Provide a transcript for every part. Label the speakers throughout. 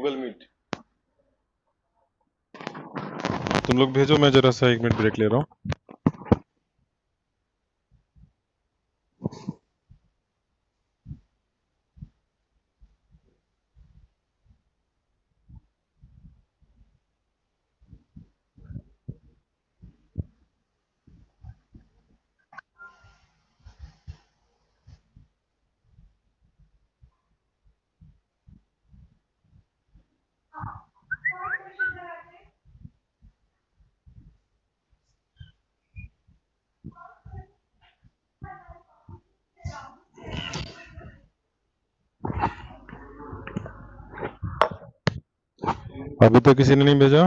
Speaker 1: Google meet.
Speaker 2: तुम लोग भेजो, मैं जरा सा 1 मिनट ब्रेक ले रहा हूँ। अभी तो किसी ने नहीं भेजा।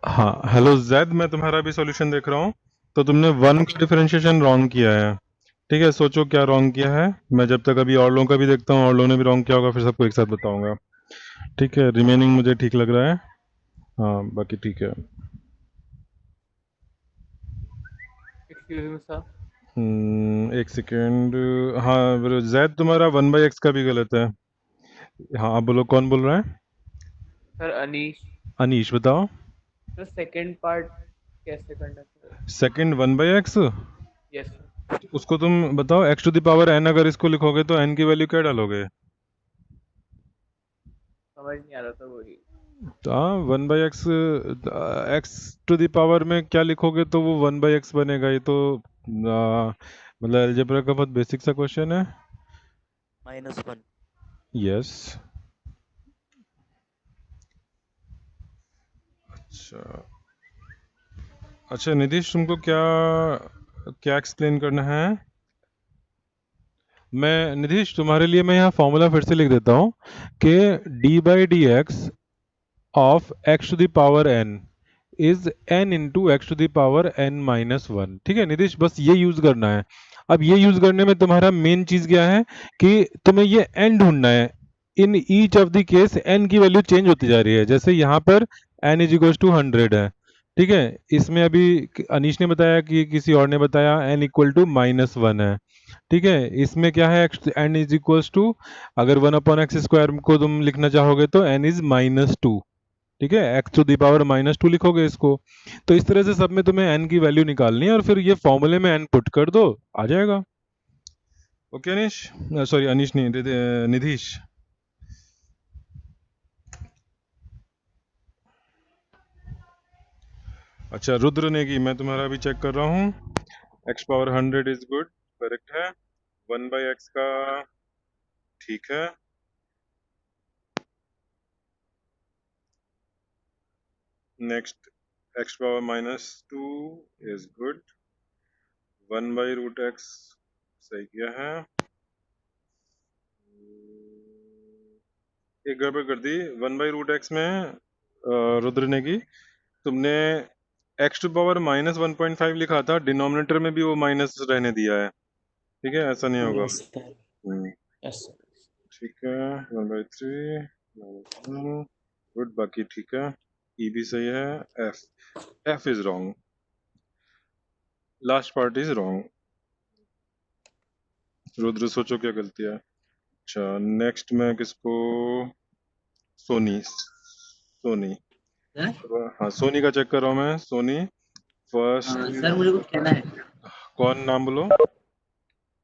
Speaker 2: हाँ, हेलो जैद, मैं तुम्हारा भी सॉल्यूशन देख रहा हूँ। तो तुमने वन का डिफरेंशिएशन रॉन्ग किया है। ठीक है, सोचो क्या रॉन्ग किया है। मैं जब तक अभी और लोगों का भी देखता हूँ, और लोगों ने भी रॉन्ग किया होगा, फिर सबको एक साथ बताऊंगा। ठीक है, रिमेनिंग मुझे ठीक लग रहा है। हाँ, बाकी ठीक है।
Speaker 1: Excuse me sir.
Speaker 2: एक सेकेंड। हाँ जैद, तुम्हारा वन बाई एक्स का भी गलत है। हाँ, आप बोलो, कौन बोल रहा है?
Speaker 1: सर अनीश।
Speaker 2: अनीश, बताओ।
Speaker 1: सर सेकंड पार्ट कैसे करना sir?
Speaker 2: Second one by X,
Speaker 1: yes sir.
Speaker 2: उसको तुम बताओ, X to the power N अगर इसको लिखोगे तो एन की वैल्यू क्या डालोगे?
Speaker 1: समझ नहीं आ रहा था वही।
Speaker 2: तो हाँ, one by X, X to the power में क्या लिखोगे तो वो वन बाई एक्स बनेगा। ये तो मतलब अलजेब्रा का बहुत बेसिक सा क्वेश्चन है।
Speaker 3: -1।
Speaker 2: यस। अच्छा। अच्छा नितिश, तुमको क्या क्या एक्सप्लेन करना है? मैं नितिश, तुम्हारे लिए मैं यहाँ फॉर्मूला फिर से लिख देता हूँ कि D by D X of X to the power N is N into X to the power N minus one. ठीक है नितिश, बस ये यूज करना है। अब ये यूज करने में तुम्हारा मेन चीज क्या है कि तुम्हें ये एन ढूंढना है। In each of the case N की वैल्यू चेंज होती जा रही है। जैसे यहाँ पर एन इज इक्वल टू 100 है। ठीक है, इसमें अभी अनीश ने बताया कि किसी और ने बताया N equal to minus one है। ठीक है, इसमें क्या है, एन इज इक्वल टू, अगर वन अपॉन एक्स स्क्वायर को तुम लिखना चाहोगे तो एन इज माइनस टू। ठीक है, X to the power minus two लिखोगे इसको। तो इस तरह से सब में तुम्हें एन की वैल्यू निकालनी है और फिर ये फॉर्मूले में एन पुट कर दो, आ जाएगा। ओके अनीश, सॉरी अनीश नहीं, निधीश। अच्छा रुद्र नेगी, मैं तुम्हारा भी चेक कर रहा हूँ। X power 100 is good, correct है। वन बाई एक्स का ठीक है। Next, X power minus two is good. One by root X सही किया है। एक गड़बड़ कर दी वन बाई रूट एक्स में। रुद्र ने की, तुमने एक्स टू पावर माइनस 1.5 लिखा था, डिनोमिनेटर में भी वो माइनस रहने दिया है। ठीक है, ऐसा नहीं होगा।
Speaker 3: Yes sir. Yes sir.
Speaker 2: ठीक है, वन बाई थ्री गुड, बाकी ठीक है। ई भी सही है। F, F is wrong, last part is wrong. Rudra सोचो क्या गलती है। अच्छा, नेक्स्ट मैं किसको, सोनी, सोनी।
Speaker 3: सर।
Speaker 2: हाँ, सोनी का चेक कर रहा हूँ मैं। सोनी फर्स्ट।
Speaker 3: सर मुझे कुछ कहना है।
Speaker 2: कौन, नाम बोलो।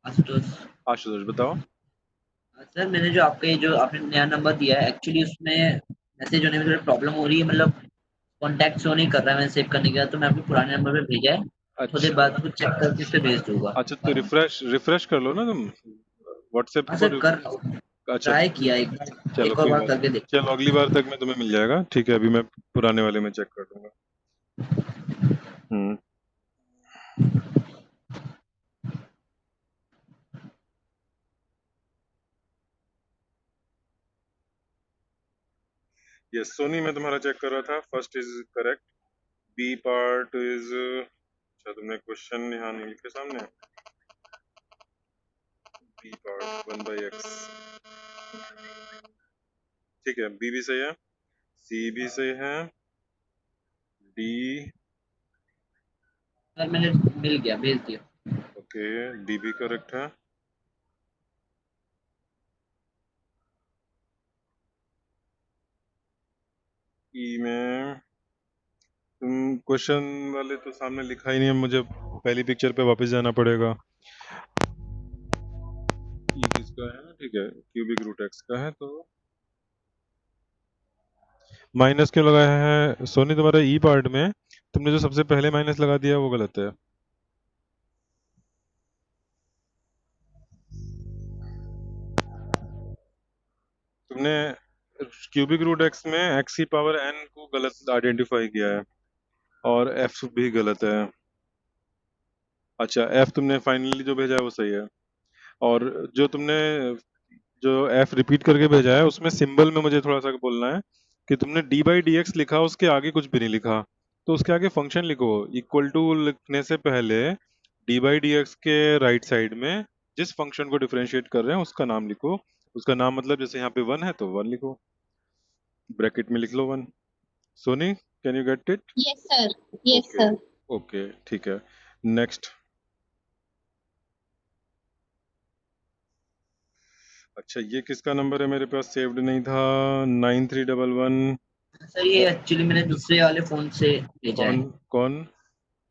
Speaker 3: आशुतोष।
Speaker 2: आशुतोष, बताओ।
Speaker 3: सर मैंने जो आपके जो आपने नया नंबर दिया है एक्चुअली उसमें मैसेज होने में थोड़ी प्रॉब्लम हो रही है, मतलब कॉन्टैक्ट शो नहीं कर रहा है मैंने सेव करने के बाद, तो मैं अपने पुराने नंबर पे भेजा है। थोड़ी देर
Speaker 2: अच्छा।
Speaker 3: बाद कुछ चेक करके उस पर भेज दूंगा।
Speaker 2: अच्छा, तो रिफ्रेश रिफ्रेश कर लो ना तुम व्हाट्सएप
Speaker 3: हाँ
Speaker 2: को।
Speaker 3: सर कर रहा हूँ।
Speaker 2: अच्छा,
Speaker 3: ट्राई किया एक बार,
Speaker 2: चलो
Speaker 3: एक और
Speaker 2: कोई
Speaker 3: बार
Speaker 2: बात
Speaker 3: करके
Speaker 2: नहीं,
Speaker 3: देखता
Speaker 2: चलो अगली बार तक में तुम्हें मिल जाएगा। ठीक है, अभी मैं पुराने वाले में चेक कर दूंगा। हम्म। ये सोनी में तुम्हारा चेक कर रहा था, first is correct. B part is, अच्छा तुमने क्वेश्चन यहाँ नहीं लिखे सामने। B part one by X, ठीक है, बी भी सही है, सी भी सही है, डी,
Speaker 3: हूँ। सर मैंने मिल गया, भेज दिया।
Speaker 2: ओके, डी भी करेक्ट है। ई में तुम क्वेश्चन वाले तो सामने लिखा ही नहीं है, मुझे पहली पिक्चर पे वापस जाना पड़ेगा। ई किसका है ना, ठीक है, क्यूबिक रूट एक्स का है, तो माइनस क्यों लगाया है सोनी तुम्हारा ई पार्ट में? तुमने जो सबसे पहले माइनस लगा दिया वो गलत है। तुमने क्यूबिक रूट एक्स में एक्स की पावर एन को गलत आइडेंटिफाई किया है, और एफ भी गलत है। अच्छा, एफ तुमने फाइनली जो भेजा है वो सही है। और जो तुमने जो एफ रिपीट करके भेजा है उसमें सिंबल में मुझे थोड़ा सा बोलना है कि तुमने डी बाई डी एक्स लिखा, उसके आगे कुछ भी नहीं लिखा। तो उसके आगे फंक्शन लिखो। इक्वल टू लिखने से पहले डी बाई डी एक्स के राइट साइड में जिस फंक्शन को डिफरेंशिएट कर रहे हैं उसका नाम लिखो। उसका नाम मतलब जैसे यहाँ पे 1 है तो 1 लिखो, ब्रैकेट में लिख लो 1। Soni, can you get it?
Speaker 4: Yes, sir. Yes,
Speaker 2: okay,
Speaker 4: sir.
Speaker 2: Okay, ठीक है। नेक्स्ट। अच्छा, ये किसका नंबर है? मेरे पास सेव्ड नहीं था। 9311।
Speaker 3: सर ये एक्चुअली मैंने दूसरे वाले फोन से भेजा
Speaker 2: कौन
Speaker 3: है,
Speaker 2: कौन?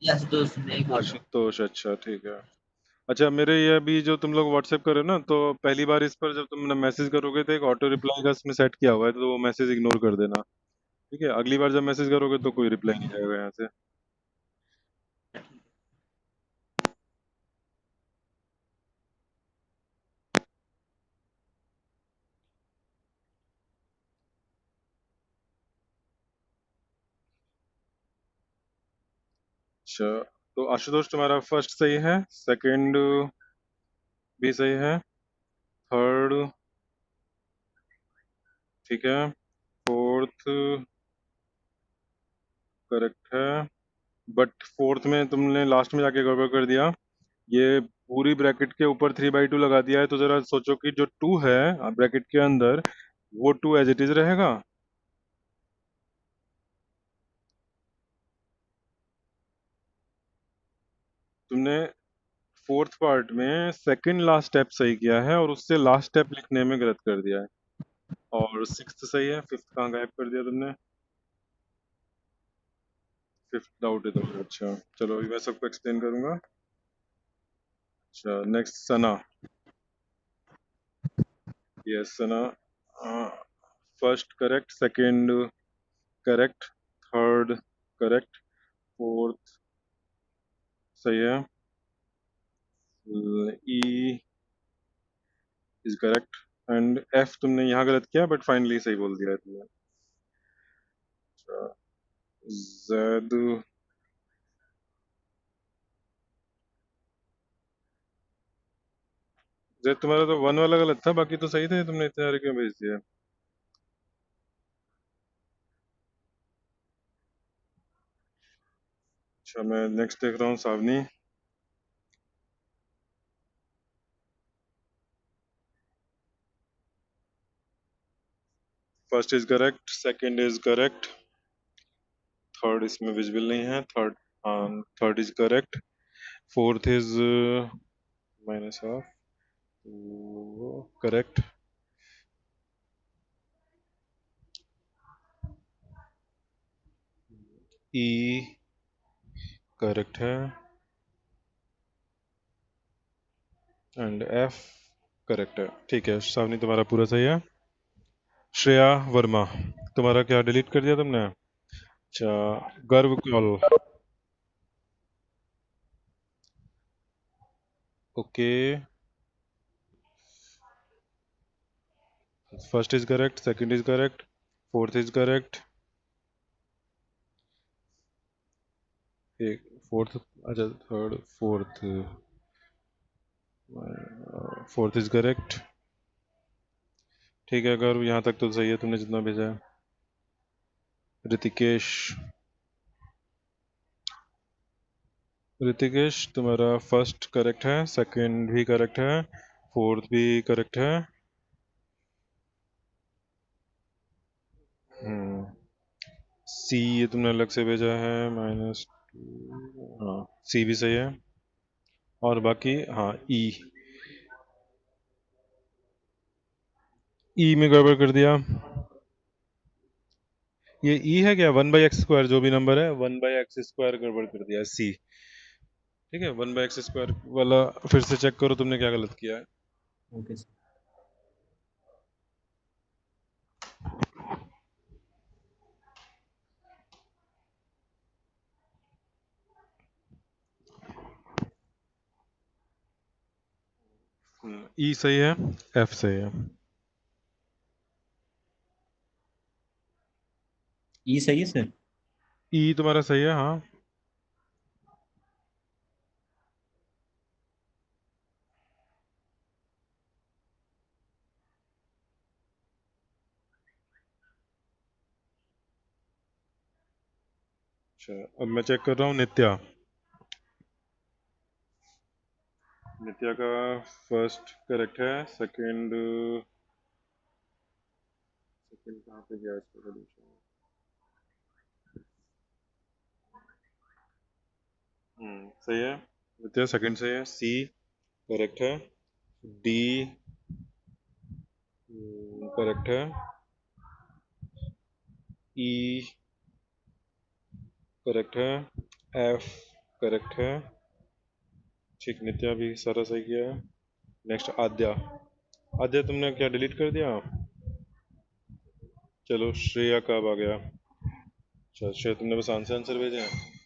Speaker 3: या दोस्त ने ही बोल रहा हूँ।
Speaker 2: आशुतोष, अच्छा ठीक है। अच्छा, मेरे ये अभी जो तुम लोग व्हाट्सएप कर रहे हो ना, तो पहली बार इस पर जब तुम मैसेज करोगे तो एक ऑटो रिप्लाई का इसमें सेट किया हुआ है, तो वो मैसेज इग्नोर कर देना, ठीक है? अगली बार जब मैसेज करोगे तो कोई रिप्लाई नहीं जाएगा यहाँ से। अच्छा, तो आशुतोष तुम्हारा फर्स्ट सही है, सेकंड भी सही है, थर्ड ठीक है, फोर्थ करेक्ट है, बट फोर्थ में तुमने लास्ट में जाके गड़बड़ कर दिया। ये पूरी ब्रैकेट के ऊपर 3/2 लगा दिया है, तो जरा सोचो कि जो 2 है ब्रैकेट के अंदर, वो 2 एज इट इज रहेगा। तुमने फोर्थ पार्ट में सेकंड लास्ट स्टेप सही किया है और उससे लास्ट स्टेप लिखने में गलत कर दिया है। और सिक्स्थ सही है, फिफ्थ कहाँ गायब कर दिया तुमने? फिफ्थ डाउट है तुम्हें, अच्छा चलो अभी मैं सबको एक्सप्लेन करूंगा। अच्छा, next Sana. Yes Sana, first correct, second correct, third correct, fourth सही है, E is correct, and F तुमने यहाँ गलत किया बट फाइनली सही बोल दिया है तुमने। जेड, जेड तुम्हारा तो 1 वाला गलत था, बाकी तो सही थे, तुमने इतने सारे क्यों भेज दिए? अच्छा, मैं नेक्स्ट देख रहा हूँ, Savani. First is correct, second is correct, third इसमें विजिबल नहीं है, थर्ड, हाँ third is correct, fourth is minus half correct, E correct है, एंड एफ करेक्ट है। ठीक है सावनी, तुम्हारा पूरा सही है। श्रेया वर्मा, तुम्हारा क्या डिलीट कर दिया तुमने? अच्छा, गर्व call, okay, first is correct, second is correct, fourth is correct, एक फोर्थ, अच्छा third, fourth, fourth is correct. ठीक है, अगर यहाँ तक तो सही है तुमने जितना भेजा है। ऋतिकेश, ऋतिकेश तुम्हारा फर्स्ट करेक्ट है, सेकंड भी करेक्ट है, फोर्थ भी करेक्ट है। सी ये तुमने अलग से भेजा है, माइनस, हाँ सी भी सही है। और बाकी हाँ ई, ई में गड़बड़ कर दिया। ये ई है क्या? 1/x² जो भी नंबर है, 1/x² गड़बड़ कर दिया है, सी। ठीक है, 1/x² वाला फिर से चेक करो तुमने क्या गलत किया है।
Speaker 1: Okay sir.
Speaker 2: ई सही है, एफ सही है।
Speaker 5: ई सही है सर।
Speaker 2: ई तुम्हारा सही है, हाँ। अच्छा, अब मैं चेक कर रहा हूँ नित्या। नित्या का फर्स्ट करेक्ट है, सेकंड सेकंड कहाँ पे गया इसका सोल्यूशन? सही है। नित्या सेकंड सही है, सी करेक्ट है, डी करेक्ट है, ई करेक्ट है, एफ करेक्ट है। ठीक, नित्या भी सारा सही किया है। नेक्स्ट आद्या। आद्या तुमने क्या डिलीट कर दिया? चलो श्रेया का अब आ गया। अच्छा श्रेया, तुमने बस आंसर आंसर भेजे हैं।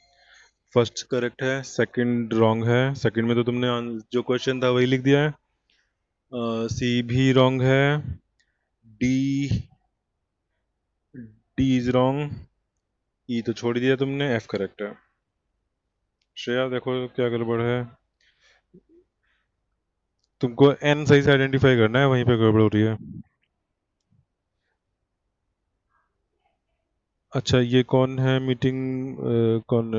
Speaker 2: फर्स्ट करेक्ट है, सेकंड रॉन्ग है। सेकंड में तो तुमने जो क्वेश्चन था वही लिख दिया है। सी भी रॉन्ग है, डी डी इज रॉन्ग, ई तो छोड़ दिया तुमने, एफ करेक्ट है। श्रेया देखो क्या गड़बड़ है। तुमको एन सही से आइडेंटिफाई करना है, वहीं पे गड़बड़ हो रही है। अच्छा ये कौन है मीटिंग, कौन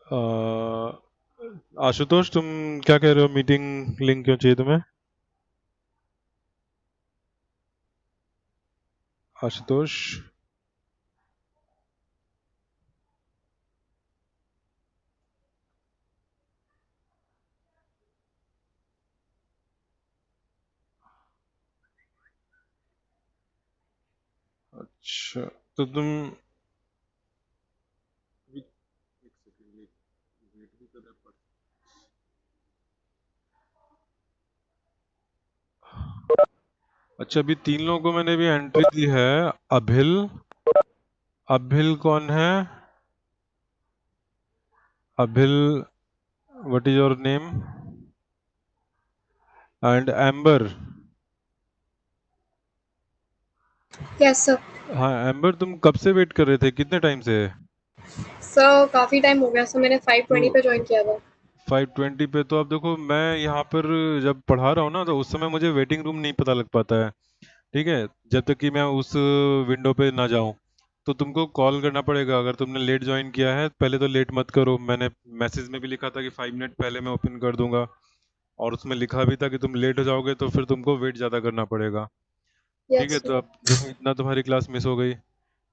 Speaker 2: अ, आशुतोष तुम क्या कह रहे हो, मीटिंग लिंक क्यों चाहिए तुम्हें? आशुतोष अच्छा तो तुम एक सेकंड वेट भी कर रहा है। अच्छा अभी तीन लोगों को मैंने भी एंट्री दी है। अभिल, अभिल कौन है? Abhil, what is your name? And Amber.
Speaker 4: Yes sir.
Speaker 2: हाँ एम्बर, तुम कब से वेट कर रहे थे, कितने टाइम से?
Speaker 4: सर काफ़ी टाइम हो गया सर, मैंने 5:20
Speaker 2: तो
Speaker 4: पे ज्वाइन किया था।
Speaker 2: 5:20 पे तो अब देखो मैं यहाँ पर जब पढ़ा रहा हूँ ना तो उस समय मुझे वेटिंग रूम नहीं पता लग पाता है। ठीक है, जब तक कि मैं उस विंडो पे ना जाऊं। तो तुमको कॉल करना पड़ेगा। अगर तुमने लेट ज्वाइन किया है पहले तो लेट मत करो। मैंने मैसेज में भी लिखा था कि 5 मिनट पहले मैं ओपन कर दूंगा, और उसमें लिखा भी था कि तुम लेट हो जाओगे तो फिर तुमको वेट ज़्यादा करना पड़ेगा। ठीक
Speaker 4: यस
Speaker 2: है, तो
Speaker 4: सर।
Speaker 2: अब देखो इतना तुम्हारी क्लास मिस हो गई,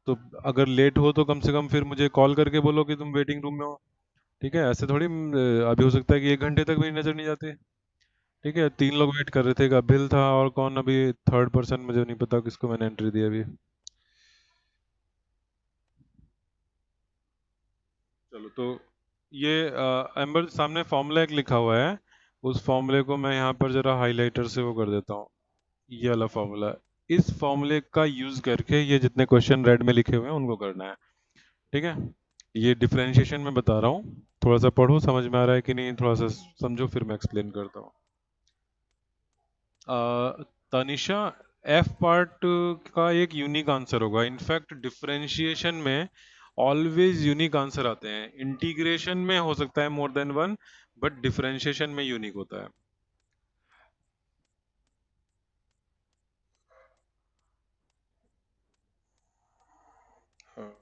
Speaker 2: तो अगर लेट हो तो कम से कम फिर मुझे कॉल करके बोलो कि तुम वेटिंग रूम में हो। ठीक है, ऐसे थोड़ी अभी हो सकता है कि 1 घंटे तक भी नज़र नहीं जाते। ठीक है, तीन लोग वेट कर रहे थे, एक अभिल था और कौन अभी थर्ड पर्सन मुझे नहीं पता किसको मैंने एंट्री दी अभी। चलो तो ये एम्बर सामने फॉर्मूला एक लिखा हुआ है, उस फॉर्मूले को मैं यहाँ पर जरा हाइलाइटर से वो कर देता हूँ। ये वाला फॉर्मूला, इस फॉर्मूले का यूज करके ये जितने क्वेश्चन रेड में लिखे हुए हैं उनको करना है। ठीक है, ये डिफरेंशिएशन में बता रहा हूँ, थोड़ा सा पढ़ो, समझ में आ रहा है कि नहीं थोड़ा सा समझो, फिर मैं एक्सप्लेन करता हूँ। तनिषा, एफ पार्ट का एक यूनिक आंसर होगा। इनफैक्ट डिफरेंशिएशन में ऑलवेज यूनिक आंसर आते हैं। इंटीग्रेशन में हो सकता है more than one, but differentiation में यूनिक होता है। हाँ।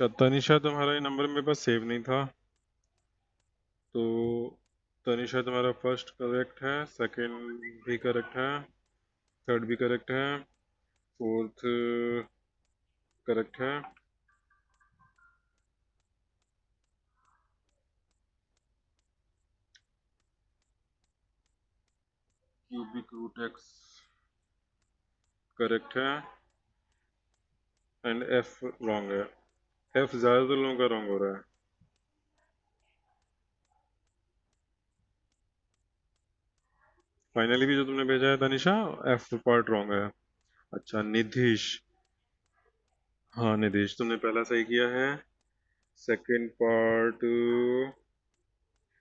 Speaker 2: अच्छा तनिषा, तुम्हारा ये नंबर मेरे पास सेव नहीं था। तो तनिषा तुम्हारा फर्स्ट करेक्ट है, सेकंड भी करेक्ट है, थर्ड भी करेक्ट है, फोर्थ करेक्ट है। क्यूबिक रूट एक्स करेक्ट है एंड एफ रॉन्ग है। एफ ज्यादातर लोगों का रॉन्ग हो रहा है। फाइनली भी जो तुमने भेजा है तनिषा, एफ पार्ट रॉन्ग है। अच्छा निधीश, हाँ निधीश तुमने पहला सही किया है। सेकंड पार्ट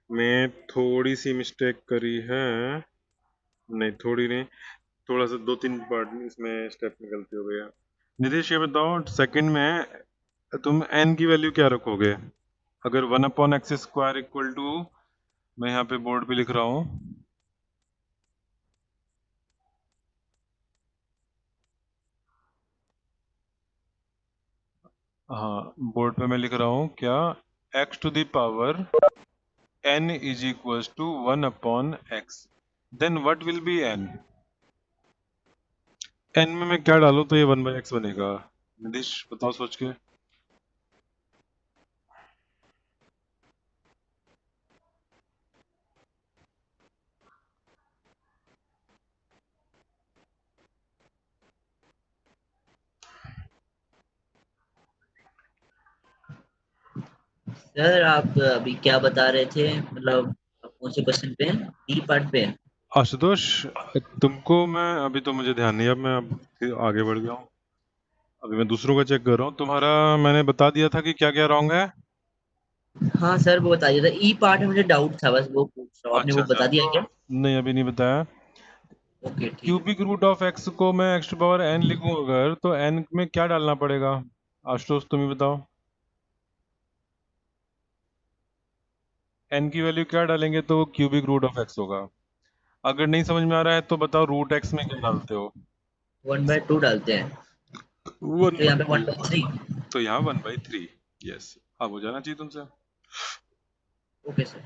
Speaker 2: में थोड़ी सी मिस्टेक करी है, नहीं थोड़ी नहीं, थोड़ा सा 2-3 पार्ट इसमें स्टेप में गलती हो गई है। निधीश ये बताओ सेकंड में तुम n की वैल्यू क्या रखोगे? अगर 1/x² इक्वल टू, मैं यहाँ पे बोर्ड पे लिख रहा हूँ, हाँ बोर्ड पे मैं लिख रहा हूँ क्या, x to the power n is equals to 1/x, then what will be n? n में मैं क्या डालूं तो ये 1/x बनेगा? निधीश बताओ सोच के।
Speaker 3: सर आप अभी क्या बता रहे थे, मतलब कौन से क्वेश्चन पे, डी पार्ट पे?
Speaker 2: आशुतोष तुमको मैं, अभी तो मुझे ध्यान नहीं है, अब मैं फिर आगे बढ़ गया हूँ, अभी मैं दूसरों का चेक कर रहा हूँ। तुम्हारा मैंने बता दिया था कि क्या क्या रॉन्ग है।
Speaker 3: हाँ सर वो बता दिया था, ई पार्ट में मुझे डाउट था, बस वो पूछ रहा हूँ, आपने
Speaker 2: अच्छा
Speaker 3: वो
Speaker 2: अच्छा,
Speaker 3: बता दिया क्या?
Speaker 2: तो नहीं अभी नहीं बताया।
Speaker 3: ओके ठीक है।
Speaker 2: क्यूबिक रूट ऑफ एक्स को मैं एक्स टू पावर n लिखूं अगर, तो n में क्या डालना पड़ेगा? आशुतोष तुम ही बताओ, n की वैल्यू क्या डालेंगे तो क्यूबिक रूट ऑफ एक्स होगा? अगर नहीं समझ में आ रहा है तो बताओ रूट एक्स में क्या डालते हो?
Speaker 3: 1/2 डालते हैं,
Speaker 2: वन
Speaker 3: तो यहाँ
Speaker 2: बाई
Speaker 3: पे
Speaker 2: टू
Speaker 3: 1/3।
Speaker 2: तो यहाँ 1/3। यस, अब हो जाना चाहिए तुमसे।
Speaker 3: Okay sir.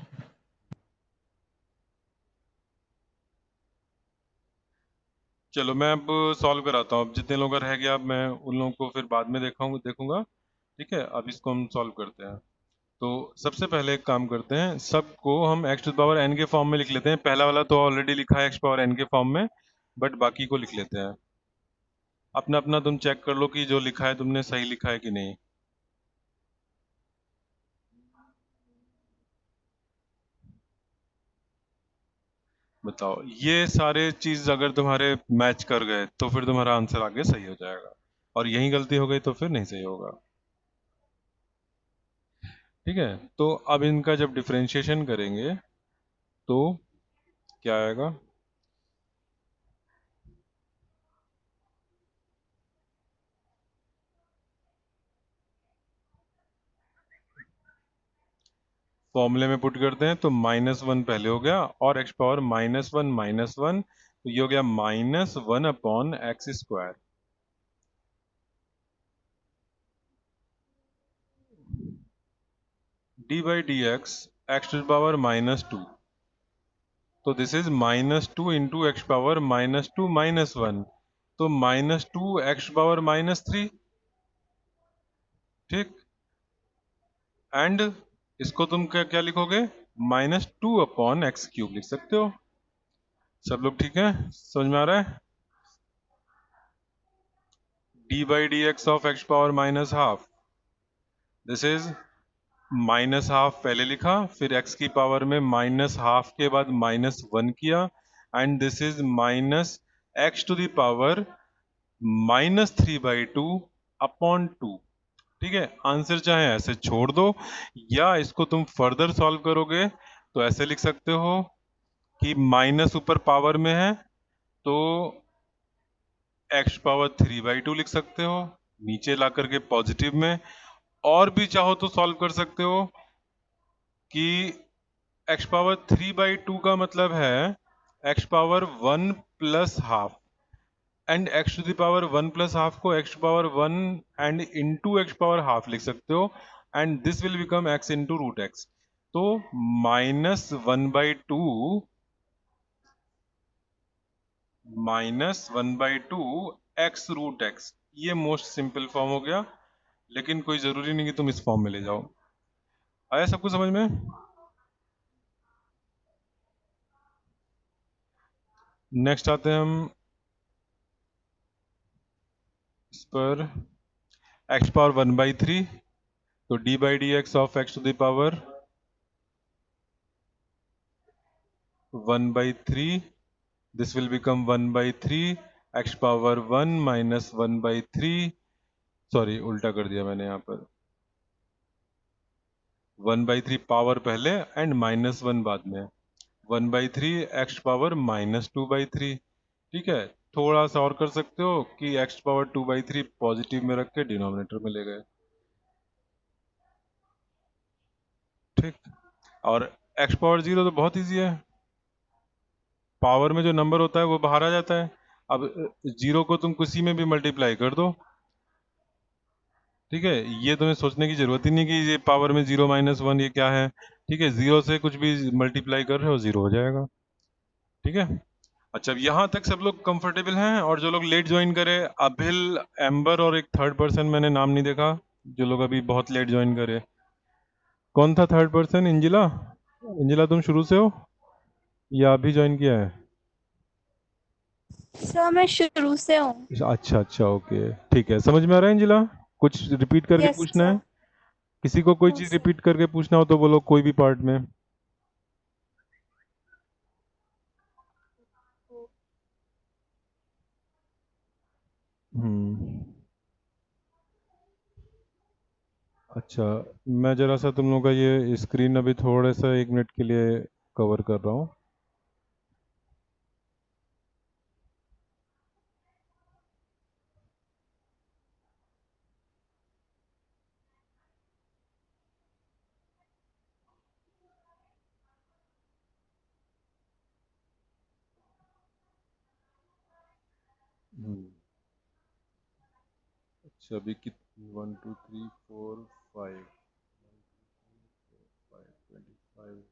Speaker 2: चलो मैं अब सॉल्व कराता हूँ, अब जितने लोग रह गया अब मैं उन लोगों को फिर बाद में देखूंगा। ठीक है, अब इसको हम सॉल्व करते हैं। तो सबसे पहले एक काम करते हैं, सबको हम x टू पावर n के फॉर्म में लिख लेते हैं। पहला वाला तो ऑलरेडी लिखा है x पावर n के फॉर्म में, बट बाकी को लिख लेते हैं। अपना अपना तुम चेक कर लो कि जो लिखा है तुमने सही लिखा है कि नहीं। बताओ, ये सारे चीज अगर तुम्हारे मैच कर गए तो फिर तुम्हारा आंसर आगे सही हो जाएगा, और यही गलती हो गई तो फिर नहीं सही होगा। ठीक है, तो अब इनका जब डिफरेंशिएशन करेंगे तो क्या आएगा? फॉर्मूले में पुट करते हैं तो -1 पहले हो गया, और एक्स पावर -1 तो ये हो गया -1/x²। D by D X to power -2, तो this is -2 into X power -2 -1, तो -2 x⁻³ ठीक। एंड इसको तुम क्या क्या लिखोगे? -2/x³ लिख सकते हो। सब लोग ठीक है, समझ में आ रहा है? D by D X of x power -½ this is -½ पहले लिखा, फिर x की पावर में -½ के बाद -1 किया, and this is -x to the power -3/2/2। ठीक है, आंसर चाहे ऐसे छोड़ दो या इसको तुम फर्दर सॉल्व करोगे तो ऐसे लिख सकते हो कि माइनस ऊपर पावर में है तो x⁻³ लिख सकते हो, नीचे ला करके पॉजिटिव में, और भी चाहो तो सॉल्व कर सकते हो कि x⁻³ का मतलब है x⁻1 + ½ and x to the power 1 + ½ को x⁻1 एंड इंटू x⁻½ लिख सकते हो, and this will become x into root X. तो -1/2 x√x, ये मोस्ट सिंपल फॉर्म हो गया, लेकिन कोई जरूरी नहीं कि तुम इस फॉर्म में ले जाओ। आया सबको समझ में? नेक्स्ट आते हैं हम पर x पावर 1/3, तो d by dx of x to the power 1/3, this will become 1/3 x power 1 minus 1/3, sorry उल्टा कर दिया मैंने यहाँ पर, 1/3 पावर पहले एंड -1 बाद में, 1/3 x पावर -2/3। ठीक है, थोड़ा सा और कर सकते हो कि x पावर 2/3 पॉजिटिव में रख के डिनोमिनेटर में ले गए। ठीक, और x पावर 0 तो बहुत इजी है, पावर में जो नंबर होता है वो बाहर आ जाता है। अब 0 को तुम किसी में भी मल्टीप्लाई कर दो, ठीक है, ये तुम्हें सोचने की जरूरत ही नहीं कि ये पावर में 0 - 1 ये क्या है। ठीक है, 0 से कुछ भी मल्टीप्लाई कर रहे हो 0 हो जाएगा। ठीक है, अच्छा, अब यहाँ तक सब लोग कंफर्टेबल हैं? और जो लोग लेट ज्वाइन करे, अभिल, एम्बर और एक थर्ड पर्सन मैंने नाम नहीं देखा, जो लोग अभी बहुत लेट ज्वाइन करे, कौन था थर्ड पर्सन? इंजिला, इंजिला तुम शुरू से हो या अभी ज्वाइन किया है?
Speaker 5: सर मैं शुरू से हूँ।
Speaker 2: अच्छा अच्छा, ओके, ठीक है, समझ में आ रहा है इंजिला? कुछ रिपीट करके
Speaker 5: यस
Speaker 2: पूछना है?
Speaker 5: सर।
Speaker 2: किसी को कोई
Speaker 5: नो
Speaker 2: चीज
Speaker 5: सर।
Speaker 2: रिपीट करके पूछना हो तो बोलो, कोई भी पार्ट में। अच्छा, मैं जरा सा तुम लोगों का ये स्क्रीन अभी थोड़ा सा 1 मिनट के लिए कवर कर रहा हूँ। अच्छा, अभी कितनी 1 2 3 4 5 25।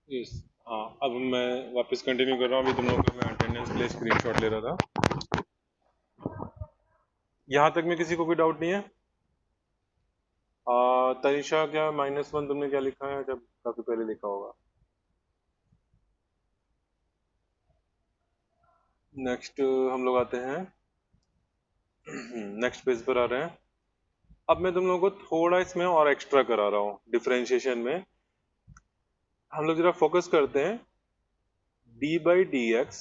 Speaker 2: यस, हाँ, अब मैं वापस कंटिन्यू कर रहा हूँ। अभी तुम लोगों का मैं अटेंडेंस के लिए स्क्रीनशॉट ले रहा था। यहाँ तक में किसी को कोई डाउट नहीं है? तनिषा, क्या -1 तुमने क्या लिखा है जब काफी पहले लिखा होगा? नेक्स्ट हम लोग आते हैं, नेक्स्ट पेज पर आ रहे हैं। अब मैं तुम लोगों को थोड़ा इसमें और एक्स्ट्रा करा रहा हूँ डिफरेंशिएशन में। हम लोग जरा फोकस करते हैं, d बाई डी एक्स,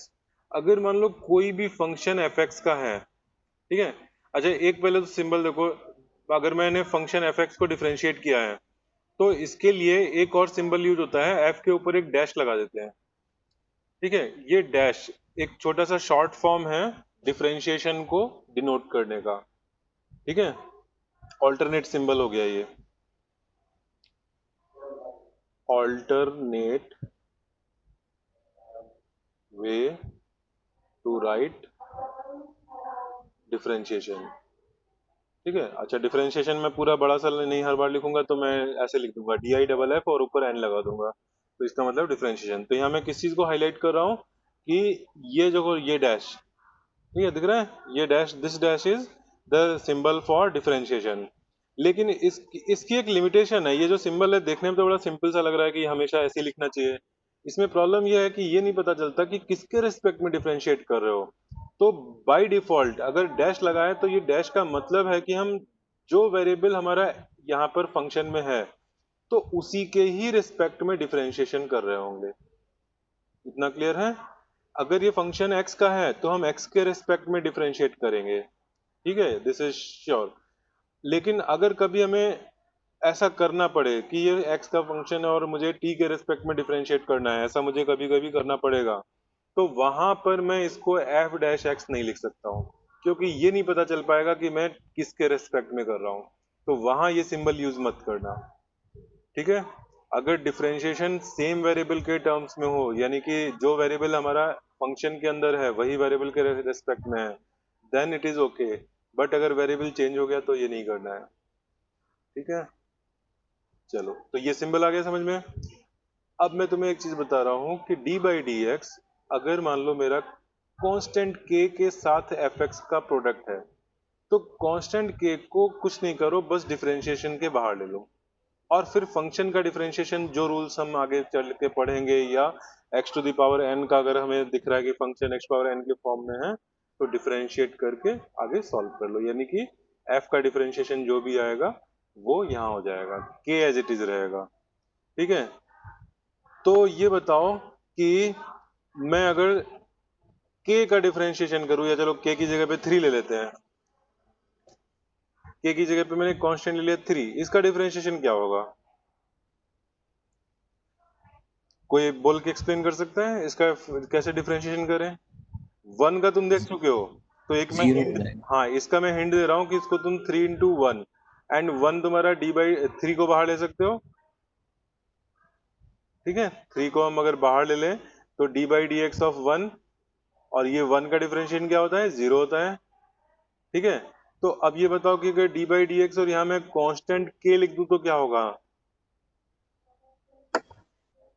Speaker 2: अगर मान लो कोई भी फंक्शन एफ एक्स का है, ठीक है। अच्छा, एक पहले तो सिंबल देखो, अगर मैंने फंक्शन एफ एक्स को डिफरेंशिएट किया है तो इसके लिए एक और सिंबल यूज होता है, एफ के ऊपर एक डैश लगा देते हैं। ठीक है, ये डैश एक छोटा सा शॉर्ट फॉर्म है डिफरेंशिएशन को डिनोट करने का। ठीक है, ऑल्टरनेट सिंबल हो गया ये, alternate way to write differentiation. ठीक है, अच्छा, डिफरेंशिएशन में पूरा बड़ा सा नहीं हर बार लिखूंगा, तो मैं ऐसे लिख दूंगा DI डबल F और ऊपर N लगा दूंगा। तो इसका मतलब डिफरेंशिएशन। तो यहाँ मैं किस चीज को हाईलाइट कर रहा हूँ कि ये डैश, ठीक है, दिख रहा है, ये dash, this dash is the symbol for differentiation. लेकिन इसकी एक लिमिटेशन है। ये जो सिंबल है देखने में तो बड़ा सिंपल सा लग रहा है कि हमेशा ऐसे ही लिखना चाहिए। इसमें प्रॉब्लम ये है कि ये नहीं पता चलता कि किसके रिस्पेक्ट में डिफरेंशिएट कर रहे हो। तो बाय डिफॉल्ट अगर डैश लगाए तो ये डैश का मतलब है कि हम जो वेरिएबल हमारा यहाँ पर फंक्शन में है तो उसी के ही रिस्पेक्ट में डिफरेंशिएशन कर रहे होंगे। इतना क्लियर है? अगर ये फंक्शन x का है तो हम x के रिस्पेक्ट में डिफरेंशिएट करेंगे, ठीक है, दिस इज श्योर। लेकिन अगर कभी हमें ऐसा करना पड़े कि ये x का फंक्शन है और मुझे t के रिस्पेक्ट में डिफरेंशिएट करना है, ऐसा मुझे कभी कभी करना पड़ेगा, तो वहां पर मैं इसको f डैश x नहीं लिख सकता हूँ, क्योंकि ये नहीं पता चल पाएगा कि मैं किसके रिस्पेक्ट में कर रहा हूँ। तो वहां ये सिंबल यूज मत करना, ठीक है। अगर डिफरेंशिएशन सेम वेरिएबल के टर्म्स में हो, यानी कि जो वेरिएबल हमारा फंक्शन के अंदर है वही वेरिएबल के रेस्पेक्ट में है, then it is okay. But अगर वेरिएबल चेंज हो गया तो ये नहीं करना है, ठीक है। चलो, तो ये सिंबल आ गया समझ में। अब मैं तुम्हें एक चीज बता रहा हूँ कि डी बाई डी एक्स अगर मान लो मेरा कांस्टेंट k के साथ fx का प्रोडक्ट है, तो कांस्टेंट k को कुछ नहीं करो, बस डिफरेंशिएशन के बाहर ले लो, और फिर फंक्शन का डिफरेंशिएशन जो रूल्स हम आगे चल के पढ़ेंगे, या x to the power n का अगर हमें दिख रहा है कि फंक्शन x पावर n के फॉर्म में है तो डिफरेंशिएट करके आगे सॉल्व कर लो, यानी कि f का डिफरेंशिएशन जो भी आएगा वो यहाँ हो जाएगा, k एज इट इज रहेगा, ठीक है। तो ये बताओ कि मैं अगर k का डिफरेंशिएशन करूं, या चलो k की जगह पे 3 ले लेते हैं, k की जगह पे मैंने कांस्टेंट ले लिया 3, इसका डिफरेंशिएशन क्या होगा? कोई बोल के एक्सप्लेन कर सकता है इसका कैसे डिफरेंशिएशन करें? 1 का तुम देख चुके हो, तो एक मैं
Speaker 3: जीरो
Speaker 2: हिंट, हाँ इसका मैं हिंट दे रहा हूँ कि इसको तुम 3 इंटू 1 एंड 1 तुम्हारा d बाई 3 को बाहर ले सकते हो, ठीक है। 3 को हम अगर बाहर ले लें तो d by D X of 1, और ये 1 का डिफरेंशिएशन क्या होता है? 0 होता है, ठीक है। तो अब ये बताओ कि अगर d बाई डी एक्स और यहाँ मैं कांस्टेंट k लिख दूं तो क्या होगा?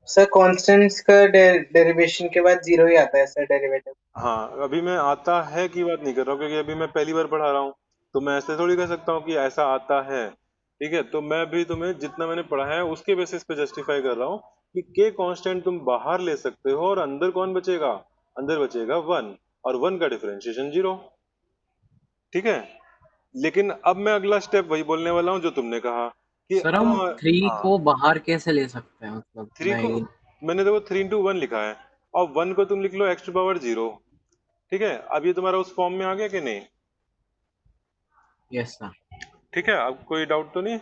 Speaker 6: सर कांस्टेंट्स का डेरिवेशन के बाद जीरो ही आता है सर डेरिवेटिव।
Speaker 2: हाँ, अभी मैं आता है की बात नहीं कर रहा हूँ, क्योंकि अभी मैं पहली बार पढ़ा रहा हूँ, तो मैं ऐसे थोड़ी कह सकता हूँ कि ऐसा आता है, ठीक है। तो मैं भी तुम्हें जितना मैंने पढ़ा है उसके बेसिस पे जस्टिफाई कर रहा हूँ कि k कांस्टेंट तुम बाहर ले सकते हो और अंदर कौन बचेगा? अंदर बचेगा 1, और 1 का डिफरेंशिएशन 0, ठीक है। लेकिन अब मैं अगला स्टेप वही बोलने वाला हूँ जो तुमने कहा कि
Speaker 7: सर हम
Speaker 2: हाँ,
Speaker 7: 3
Speaker 2: हाँ,
Speaker 7: को बाहर कैसे ले सकते हैं, मतलब
Speaker 2: 3 को मैंने देखो 3 इंटू 1 लिखा है, और 1 को तुम लिख लो x टू पावर 0, ठीक है। अब ये तुम्हारा उस फॉर्म में आ गया कि नहीं?
Speaker 7: Yes sir.
Speaker 2: ठीक है, अब कोई डाउट तो नहीं?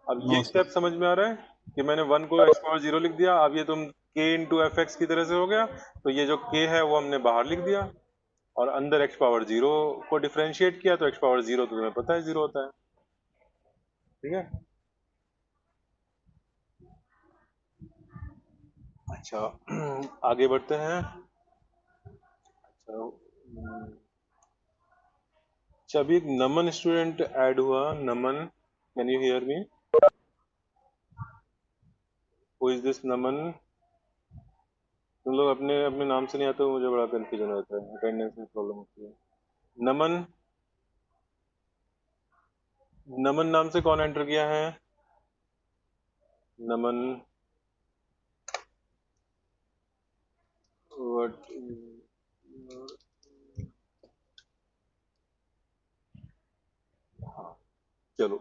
Speaker 2: अब
Speaker 7: नो
Speaker 2: ये
Speaker 7: सर।
Speaker 2: स्टेप समझ में आ रहा है कि मैंने 1 को x पावर 0 लिख दिया, अब ये तुम k इंटू एफ एक्स की तरह से हो गया, तो ये जो k है वो हमने बाहर लिख दिया, और अंदर x पावर 0 को डिफरेंशिएट किया, तो x पावर 0 तो तुम्हें पता है 0 होता है, ठीक है। अच्छा, आगे बढ़ते हैं। अच्छा, अच्छा, अभी एक नमन स्टूडेंट ऐड हुआ। Naman, can you hear me? Who is this Naman? तुम लोग अपने अपने नाम से नहीं आते हो, मुझे बड़ा कंफ्यूजन होता है, अटेंडेंस में प्रॉब्लम होती है। नमन, नमन नाम से कौन एंटर किया है? नमन, व्हाट? हाँ, चलो,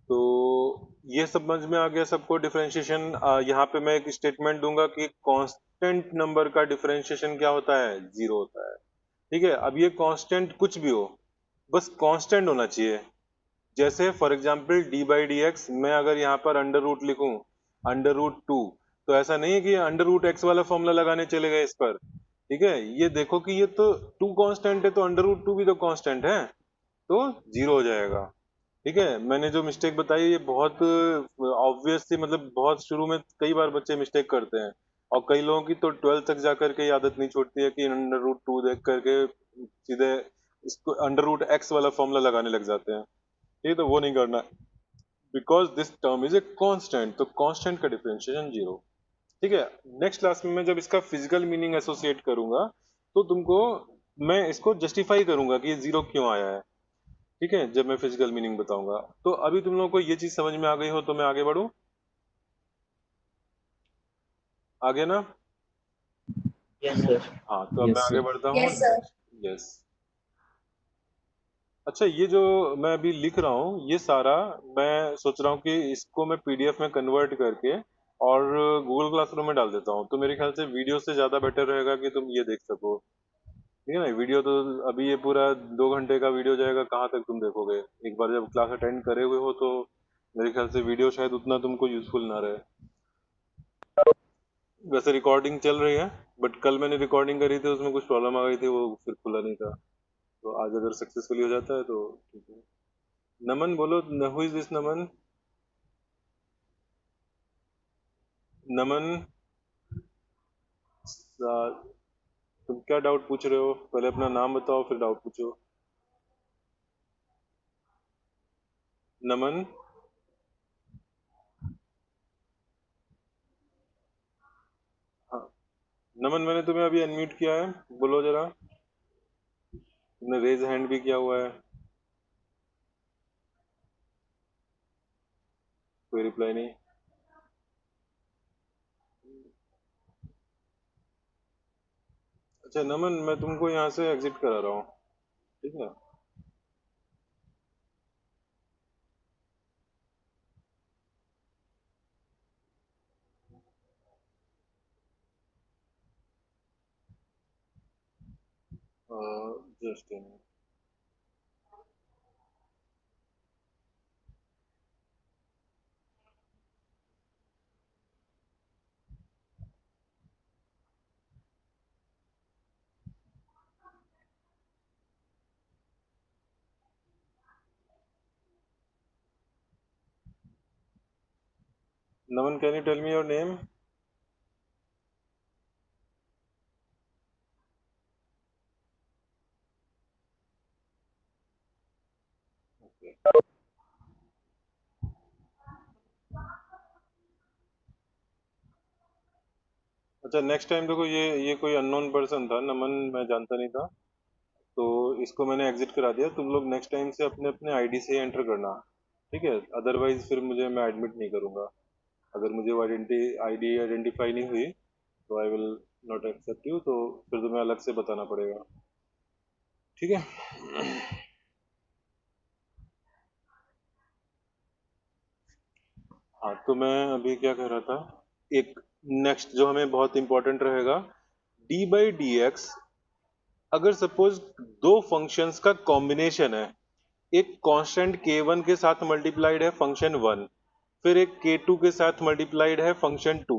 Speaker 2: तो ये समझ में आ गया सबको डिफरेंशिएशन। यहाँ पे मैं एक स्टेटमेंट दूंगा कि कांस्टेंट नंबर का डिफरेंशिएशन क्या होता है? 0 होता है, ठीक है। अब ये कांस्टेंट कुछ भी हो, बस कांस्टेंट होना चाहिए। जैसे for example D by D x, मैं अगर यहाँ पर अंडर रूट लिखूं अंडर रूट 2, तो ऐसा नहीं है कि अंडर रूट एक्स वाला फॉर्मूला लगाने चले गए इस पर, ठीक है। ये देखो कि ये तो 2 कांस्टेंट है, तो अंडर रूट 2 भी तो कांस्टेंट है, तो 0 हो जाएगा, ठीक है। मैंने जो मिस्टेक बताई ये बहुत ऑब्वियस थी, मतलब बहुत शुरू में कई बार बच्चे मिस्टेक करते हैं, और कई लोगों की तो 12th तक जाकर के ये आदत नहीं छोड़ती है कि अंडर रूट 2 देख करके सीधे इसको अंडर रूट एक्स वाला फॉर्मूला लगाने लग जाते हैं, ठीक है। तो वो नहीं करना, because this term is a constant, तो कांस्टेंट का डिफरेंशिएशन 0, ठीक है। नेक्स्ट क्लास में मैं जब इसका फिजिकल मीनिंग एसोसिएट करूंगा तो तुमको मैं इसको जस्टिफाई करूंगा कि ये जीरो क्यों आया है। ठीक है, जब मैं फिजिकल मीनिंग बताऊंगा। तो अभी तुम लोगों को ये चीज समझ में आ गई हो तो मैं आगे बढ़ूं। आगे ना?
Speaker 3: Yes sir.
Speaker 2: हाँ, तो अब मैं
Speaker 7: यस
Speaker 2: आगे
Speaker 7: सर।
Speaker 2: बढ़ता हूँ।
Speaker 4: Yes, sir.
Speaker 2: यस। अच्छा, ये जो मैं अभी लिख रहा हूँ ये सारा मैं सोच रहा हूँ कि इसको मैं पीडीएफ में कन्वर्ट करके और गूगल क्लासरूम में डाल देता हूँ। तो मेरे ख्याल से वीडियो से ज्यादा बेटर रहेगा कि तुम ये देख सको। ठीक है ना? वीडियो तो अभी ये पूरा 2 घंटे का वीडियो जाएगा, कहाँ तक तुम देखोगे? एक बार जब क्लास अटेंड करे हुए हो तो मेरे ख्याल से वीडियो शायद उतना तुमको यूजफुल ना रहे। वैसे रिकॉर्डिंग चल रही है, बट कल मैंने रिकॉर्डिंग करी थी, उसमें कुछ प्रॉब्लम आ गई थी, वो फिर खुला नहीं था। तो आज अगर सक्सेसफुली हो जाता है तो ठीक है। नमन बोलो, हु इज दिस नमन? नमन, तुम क्या डाउट पूछ रहे हो? पहले अपना नाम बताओ फिर डाउट पूछो। नमन, हाँ। नमन, मैंने तुम्हें अभी अनम्यूट किया है, बोलो जरा। तुमने रेज हैंड भी किया हुआ है, कोई रिप्लाई नहीं। अच्छा नमन, मैं तुमको यहाँ से एग्जिट करा रहा हूँ, ठीक है? Just Naman, can you tell me your name? अच्छा, नेक्स्ट टाइम देखो, ये कोई अननोन पर्सन था, नमन मैं जानता नहीं था, तो इसको मैंने एग्जिट करा दिया। तुम लोग नेक्स्ट टाइम से अपने अपने आईडी से एंटर करना, ठीक है? अदरवाइज फिर मुझे मैं एडमिट नहीं करूंगा। अगर मुझे वो आईडी आइडेंटिफाई नहीं हुई तो I will not accept you, तो फिर तुम्हें अलग से बताना पड़ेगा, ठीक है? हाँ, तो मैं अभी क्या कह रहा था, एक नेक्स्ट जो हमें बहुत इंपॉर्टेंट रहेगा, डी बाई डी एक्स। अगर सपोज दो फंक्शंस का कॉम्बिनेशन है, एक कांस्टेंट k1 के साथ मल्टीप्लाइड है फंक्शन 1, फिर एक k2 के साथ मल्टीप्लाइड है फंक्शन 2।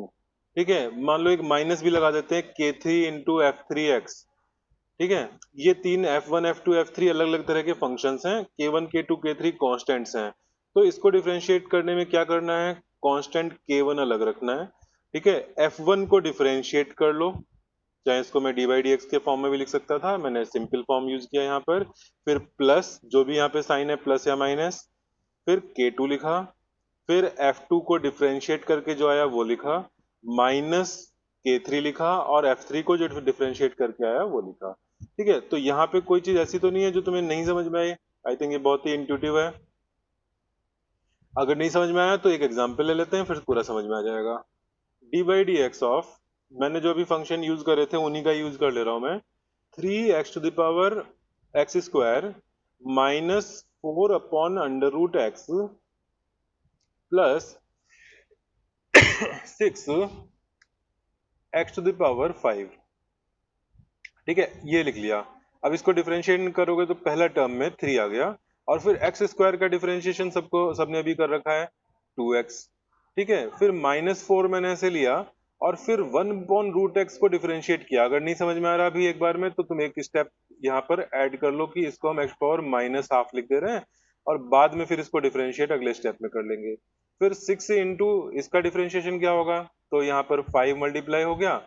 Speaker 2: ठीक है, मान लो एक माइनस भी लगा देते हैं, k3 into F three x. ठीक है, ये तीन f1 f2 f3 अलग अलग तरह के फंक्शंस हैं, k1 k2 k3 कांस्टेंट्स हैं। तो इसको डिफरेंशिएट करने में क्या करना है, कांस्टेंट k1 अलग रखना है। ठीक है, f1 को डिफरेंशिएट कर लो, चाहे इसको मैं डी बाई डी एक्स के फॉर्म में भी लिख सकता था, मैंने सिंपल फॉर्म यूज किया यहाँ पर। फिर प्लस जो भी यहाँ पे साइन है, प्लस या माइनस, फिर k2 लिखा, फिर f2 को डिफरेंशिएट करके जो आया वो लिखा, माइनस k3 लिखा, और f3 को जो डिफरेंशिएट करके आया वो लिखा। ठीक है, तो यहाँ पे कोई चीज ऐसी तो नहीं है जो तुम्हें नहीं समझ में आई। आई थिंक ये बहुत ही इंट्यूटिव है। अगर नहीं समझ में आया तो एक एग्जाम्पल ले लेते हैं, फिर पूरा समझ में आ जाएगा। D by D X of, मैंने जो भी फंक्शन यूज करे थे उन्हीं का यूज कर ले रहा हूं मैं। 3x⁴ X square minus 4 upon under root X plus 6x⁵। ठीक है, ये लिख लिया। अब इसको डिफरेंशिएट करोगे तो पहला टर्म में 3 आ गया, और फिर एक्स स्क्वायर का डिफरेंशिएशन सबने अभी कर रखा है 2x। ठीक है, फिर -4 मैंने ऐसे लिया, और फिर 1/√x को डिफरेंशिएट किया। अगर नहीं समझ में आ रहा अभी एक बार में, तो तुम एक स्टेप यहाँ पर ऐड कर लो कि इसको हम x⁻½ लिख दे रहे हैं, और बाद में फिर इसको डिफरेंशिएट अगले स्टेप में कर लेंगे। फिर 6 इंटू इसका डिफरेंशिएशन क्या होगा, तो यहाँ पर 5 मल्टीप्लाई हो गया।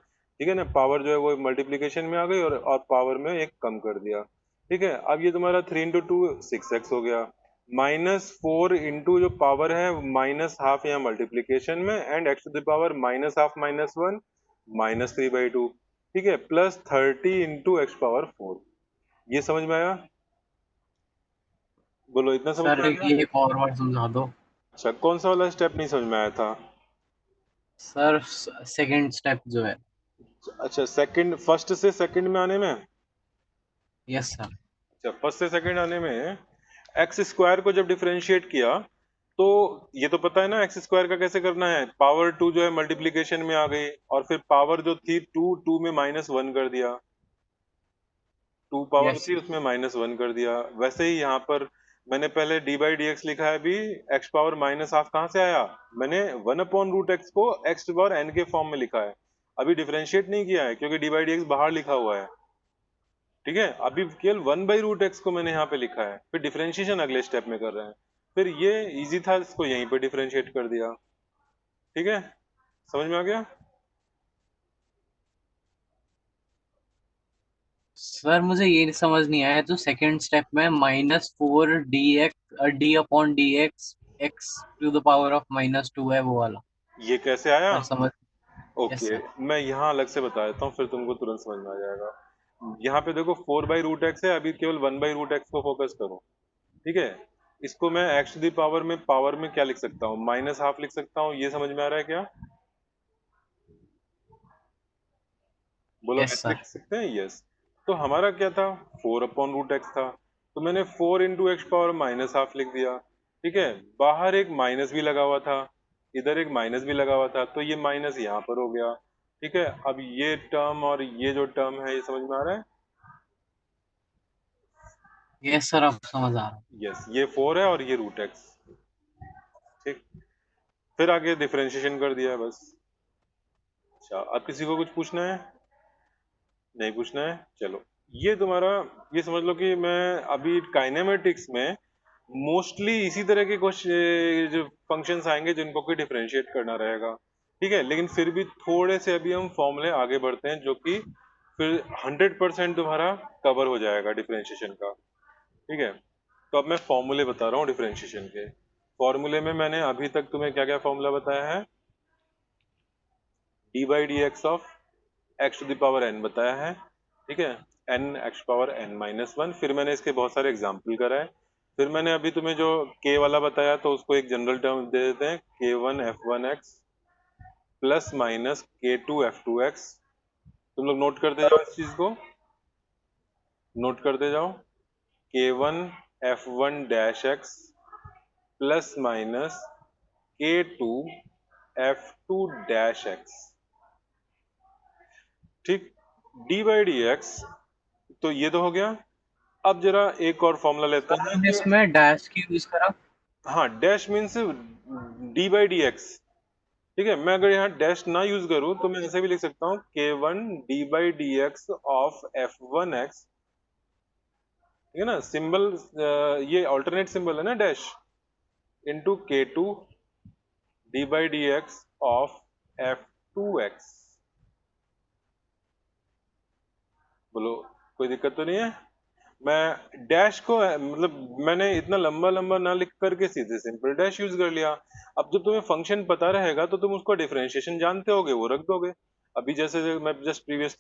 Speaker 2: ठीक है ना, पावर जो है वो मल्टीप्लीकेशन में आ गई, और पावर में एक कम कर दिया। ठीक है, अब ये तुम्हारा 3 इंटू 2 6x हो गया। -4 इंटू जो पावर है -½ यहाँ मल्टीप्लीकेशन में, and x to the power -½ -1 -3/2, ठीक है, प्लस 30 इंटू एक्स पावर 4। ये समझ में आया? बोलो, इतना समझ
Speaker 7: सर
Speaker 2: में आ गया?
Speaker 7: ये एक और बार समझा दो।
Speaker 2: अच्छा, कौन सा वाला स्टेप नहीं समझ में आया था?
Speaker 7: सर सेकंड स्टेप जो है।
Speaker 2: अच्छा, सेकंड, फर्स्ट से सेकंड में आने में।
Speaker 7: Yes sir.
Speaker 2: अच्छा, फर्स्ट से सेकंड आने में एक्स स्क्वायर को जब डिफरेंशिएट किया तो ये तो पता है ना एक्स स्क्वायर का कैसे करना है। पावर 2 जो है मल्टीप्लीकेशन में आ गई, और फिर पावर जो थी 2 में -1 कर दिया, 2 पावर
Speaker 7: यस
Speaker 2: थी उसमें -1 कर दिया। वैसे ही यहाँ पर मैंने पहले d/dx लिखा है, अभी x पावर -½ कहाँ से आया? मैंने 1/√x को x पावर n के फॉर्म में लिखा है, अभी डिफरेंशिएट नहीं किया है क्योंकि d/dx बाहर लिखा हुआ है, ठीक है। अभी केवल 1/√x को मैंने यहाँ पे लिखा है, फिर डिफरेंशिएशन अगले स्टेप में कर रहे हैं। फिर ये इजी था, इसको यहीं पे डिफरेंशिएट कर दिया, ठीक है। समझ में आ गया?
Speaker 7: सर मुझे ये समझ नहीं आया जो सेकंड स्टेप में -4 d/dx x to the power of -2 है वो वाला।
Speaker 2: ये कैसे आया?
Speaker 7: सर समझ। Yes
Speaker 2: okay,
Speaker 7: sir.
Speaker 2: मैं यहाँ अलग से बता देता हूँ, फिर तुमको तुरंत समझ में आ जाएगा। यहाँ पे देखो 4/√x है, अभी केवल 1/√x को फोकस करो, ठीक है। इसको मैं x टू द पावर में क्या लिख सकता हूँ? -½ लिख सकता हूँ। ये समझ में आ रहा है क्या? बोलो,
Speaker 7: यस
Speaker 2: ऐसे
Speaker 7: सर।
Speaker 2: लिख सकते हैं? यस। तो हमारा क्या था? 4/√x था, तो मैंने 4 इंटू एक्स पावर -½ लिख दिया, ठीक है। बाहर एक माइनस भी लगा हुआ था, इधर एक माइनस भी लगा हुआ था, तो ये माइनस यहाँ पर हो गया, ठीक है। अब ये टर्म और ये जो टर्म है, ये समझ में आ रहा है?
Speaker 7: यस सर अब समझ आ रहा है।
Speaker 2: यस, ये 4 है और ये √x, ठीक। फिर आगे डिफरेंशिएशन कर दिया है बस। अच्छा, अब किसी को कुछ पूछना है? नहीं पूछना है? चलो, ये तुम्हारा, ये समझ लो कि मैं अभी काइनेमेटिक्स में मोस्टली इसी तरह के क्वेश्चन जो फंक्शंस आएंगे जिनको कि डिफरेंशिएट करना रहेगा, ठीक है। लेकिन फिर भी थोड़े से अभी हम फॉर्मूले आगे बढ़ते हैं, जो कि फिर 100% तुम्हारा कवर हो जाएगा डिफरेंशिएशन का, ठीक है। तो अब मैं फॉर्मूले बता रहा हूँ डिफरेंशिएशन के। फॉर्मूले में मैंने अभी तक तुम्हें क्या क्या फॉर्मूला बताया है? d/dx of x to the power n बताया है, ठीक है, n x पावर n -1। फिर मैंने इसके बहुत सारे एग्जाम्पल कराए। फिर मैंने अभी तुम्हें जो k वाला बताया, तो उसको एक जनरल टर्म दे देते हैं, k1f1x प्लस माइनस k2f2x। तुम लोग नोट करते जाओ, इस चीज को नोट करते जाओ। k1f1-x प्लस माइनस k2f2-x, ठीक। d/dx तो ये तो हो गया। अब जरा एक और फॉर्मूला लेते
Speaker 7: सर
Speaker 2: हैं
Speaker 7: मैंने
Speaker 2: कि,
Speaker 7: इसमें डैश की यूज करा।
Speaker 2: हाँ, डैश मीन्स d/dx, ठीक है। मैं अगर यहाँ डैश ना यूज करूँ तो मैं ऐसे भी लिख सकता हूँ k1 d/dx ऑफ f1x, ठीक है ना। सिंबल ये अल्टरनेट सिंबल है ना, dash, into k2 d/dx of f2x। बोलो, कोई दिक्कत तो नहीं है? मैं डैश को मतलब मैंने इतना लंबा लंबा ना लिख करके सीधे सिंपल डैश यूज कर लिया। अब जब तुम्हें फंक्शन पता रहेगा तो तुम उसका डिफरेंशिएशन जानते होगे, वो रख दोगे। अभी जैसे मैं जस्ट प्रीवियस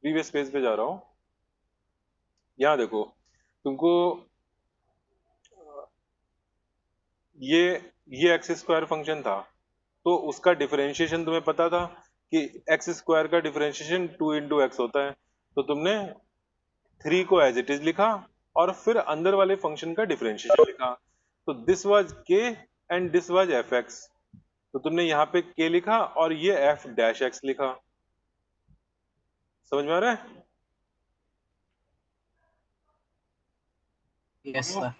Speaker 2: प्रीवियस पेज पे जा रहा हूँ, यहाँ देखो, तुमको ये ये एक्स स्क्वायर फंक्शन था, तो उसका डिफरेंशिएशन तुम्हें पता था कि एक्स स्क्वायर का डिफरेंशिएशन 2 इंटू एक्स होता है, तो तुमने 3 को एज इट इज लिखा और फिर अंदर वाले फंक्शन का डिफरेंशिएशन लिखा। तो दिस वाज के and this was F x, तो तुमने यहाँ पे के लिखा और ये एफ डैश एक्स लिखा। समझ में आ रहा है?
Speaker 7: Yes sir.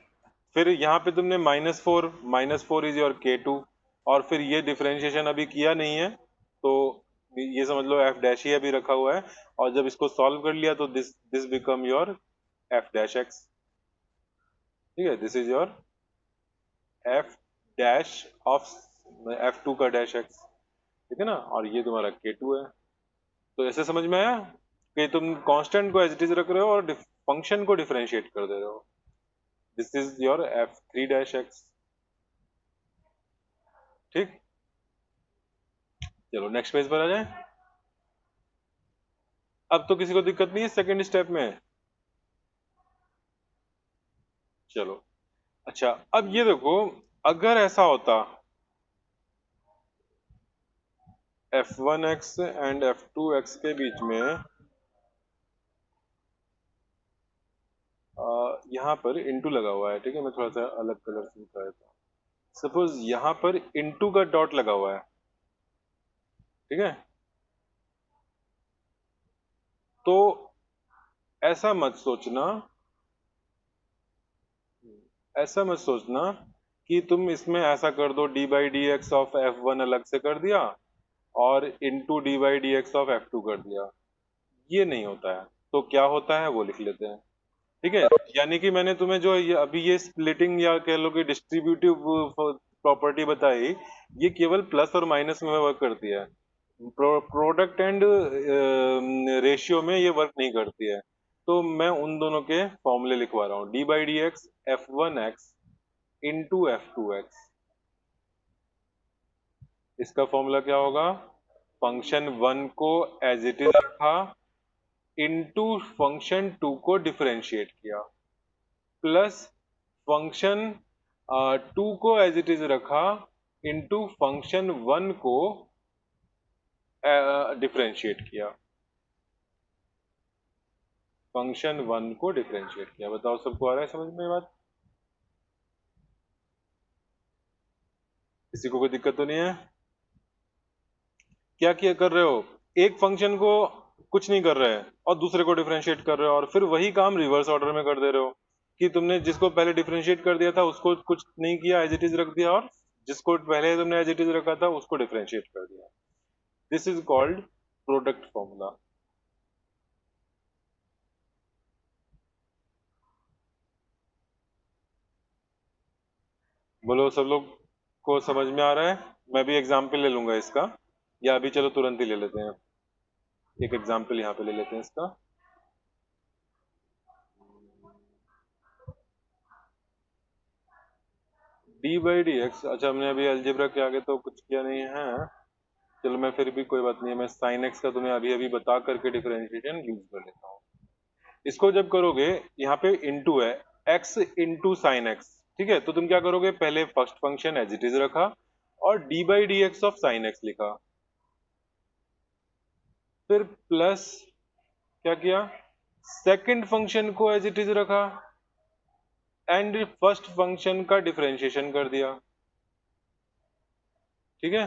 Speaker 2: फिर यहाँ पे तुमने -4 इज योर k2, और फिर ये डिफरेंशिएशन अभी किया नहीं है, तो ये समझ लो एफ डैश ही अभी रखा हुआ है, और जब इसको सॉल्व कर लिया तो this this become your F dash x, ठीक है। This is your F dash of f2 का डैश एक्स, ठीक है ना, और ये तुम्हारा k2 है। तो ऐसे समझ में आया कि तुम कांस्टेंट को एज इट इज रख रहे हो और फंक्शन को डिफरेंशिएट कर दे रहे हो। This is your f3 dash x। ठीक, चलो नेक्स्ट पेज पर आ जाए। अब तो किसी को दिक्कत नहीं है सेकंड स्टेप में। चलो अच्छा, अब ये देखो, अगर ऐसा होता f1x एंड f2x के बीच में यहाँ पर इंटू लगा हुआ है, ठीक है, मैं थोड़ा सा अलग कलर से दिखा देता हूँ। सपोज यहाँ पर इंटू का डॉट लगा हुआ है, ठीक है, तो ऐसा मत सोचना, ऐसा मत सोचना कि तुम इसमें ऐसा कर दो D by D X of f1 अलग से कर दिया और into D by D X of f2 कर दिया। ये नहीं होता है। तो क्या होता है वो लिख लेते हैं, ठीक है। यानी कि मैंने तुम्हें जो अभी ये स्प्लिटिंग या कह लो कि डिस्ट्रीब्यूटिव प्रॉपर्टी बताई, ये केवल प्लस और माइनस में वर्क करती है, प्रोडक्ट एंड रेशियो में ये वर्क नहीं करती है। तो मैं उन दोनों के फॉर्मूले लिखवा रहा हूँ, D by D x f1x into f2x। इसका फॉर्मूला क्या होगा, फंक्शन 1 को एज इट इज रखा, इंटू फंक्शन 2 को डिफरेंशिएट किया, प्लस फंक्शन 2 को एज इट इज रखा, इंटू फंक्शन 1 को डिफरेंशिएट किया, फंक्शन 1 को डिफरेंशिएट किया। बताओ सबको आ रहा है समझ में ये बात? किसी को कोई दिक्कत तो नहीं है? क्या किया कर रहे हो, एक फंक्शन को कुछ नहीं कर रहे हैं और दूसरे को डिफरेंशिएट कर रहे हो, और फिर वही काम रिवर्स ऑर्डर में कर दे रहे हो कि तुमने जिसको पहले डिफरेंशिएट कर दिया था उसको कुछ नहीं किया, एज इट इज रख दिया, और जिसको पहले तुमने एज इट इज रखा था उसको डिफरेंशिएट कर दिया। This is called product formula. बोलो सब लोग को समझ में आ रहा है? मैं भी एग्जाम्पल ले लूंगा इसका, या अभी चलो तुरंत ही ले लेते हैं, एक एग्जाम्पल यहाँ पे ले लेते हैं इसका। डी बाई डी एक्स, अच्छा हमने अभी अलजेब्रा के आगे तो कुछ किया नहीं है, चलो मैं फिर भी कोई बात नहीं है, मैं साइन एक्स का तुम्हें अभी अभी बता करके डिफरेंशिएशन यूज कर लेता हूँ। इसको जब करोगे, यहाँ पे इंटू है, x इंटू साइन एक्स, ठीक है, तो तुम क्या करोगे, पहले first function as it is रखा और D by D X of sine X लिखा, फिर प्लस क्या किया, सेकंड फंक्शन को एज इट इज रखा एंड फर्स्ट फंक्शन का डिफरेंशिएशन कर दिया, ठीक है।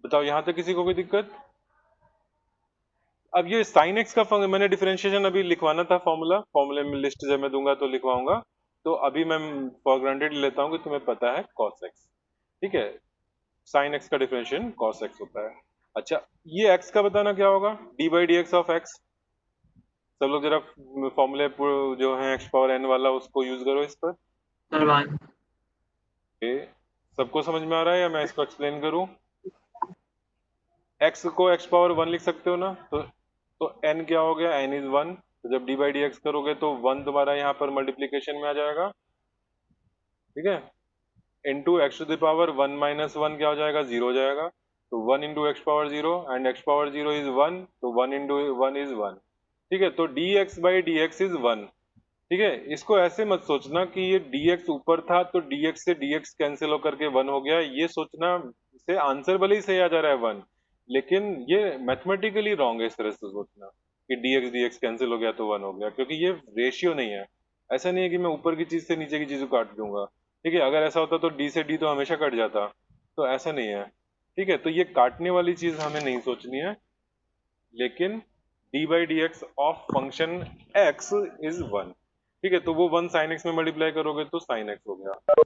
Speaker 2: बताओ यहां तक किसी को कोई दिक्कत? अब ये साइन एक्स का मैंने डिफरेंशिएशन अभी लिखवाना था, फॉर्मूले में लिस्ट जब मैं दूंगा तो लिखवाऊंगा, तो अभी मैं फॉर ग्रांटेड लेता हूं कि तुम्हें पता है कॉस एक्स, ठीक है, साइन एक्स का डिफरेंशिएशन कॉस एक्स होता है। अच्छा ये एक्स का बताना क्या होगा, D by D X of x. सब लोग जरा फॉर्मूले जो है एक्स पावर एन वाला उसको यूज करो इस पर। सबको समझ में आ रहा है या मैं इसको एक्सप्लेन करूं? एक्स को एक्स पावर 1 लिख सकते हो ना, तो n क्या हो गया, n इज 1, तो जब डी बाई डी एक्स करोगे तो 1 तुम्हारा यहाँ पर मल्टीप्लीकेशन में आ जाएगा, ठीक है, into X to the power 1 minus 1 क्या हो जाएगा, 0 हो जाएगा, तो 1 into X power 0 and X power 0 is 1, तो 1 इंटू 1 इज 1, ठीक है, तो D x by D x is 1, ठीक है। इसको ऐसे मत सोचना कि ये dx ऊपर था तो dx से dx कैंसिल होकर के 1 हो गया, ये सोचना से आंसर भले ही सही आ जा रहा है 1, लेकिन ये मैथमेटिकली रॉन्ग है इस तरह से सोचना कि dx dx कैंसिल हो गया तो 1 हो गया, क्योंकि ये रेशियो नहीं है। ऐसा नहीं है कि मैं ऊपर की चीज से नीचे की चीज को काट दूंगा, ठीक है, अगर ऐसा होता तो d से d तो हमेशा कट जाता, तो ऐसा नहीं है, ठीक है। तो ये काटने वाली चीज हमें नहीं सोचनी है, लेकिन D by D X of function x is 1, ठीक है, तो वो 1 साइन एक्स में मल्टीप्लाई करोगे तो साइन एक्स हो गया।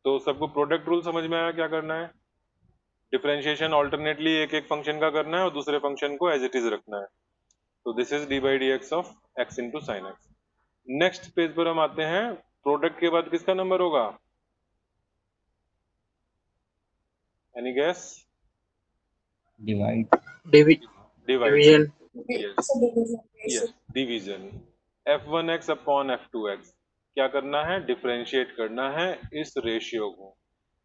Speaker 2: तो सबको प्रोडक्ट रूल समझ में आया क्या करना है? डिफरेंशिएशन ऑल्टरनेटली एक एक फंक्शन का करना है और दूसरे फंक्शन को एज इट इज रखना है। तो this is D by D X of x into sine x. Next page पर हम आते हैं, प्रोडक्ट के बाद किसका नंबर होगा, any gas?
Speaker 8: Divide
Speaker 2: divide, Yes. Yes division f1x upon f2x क्या करना है, डिफरेंशिएट करना है इस रेशियो को।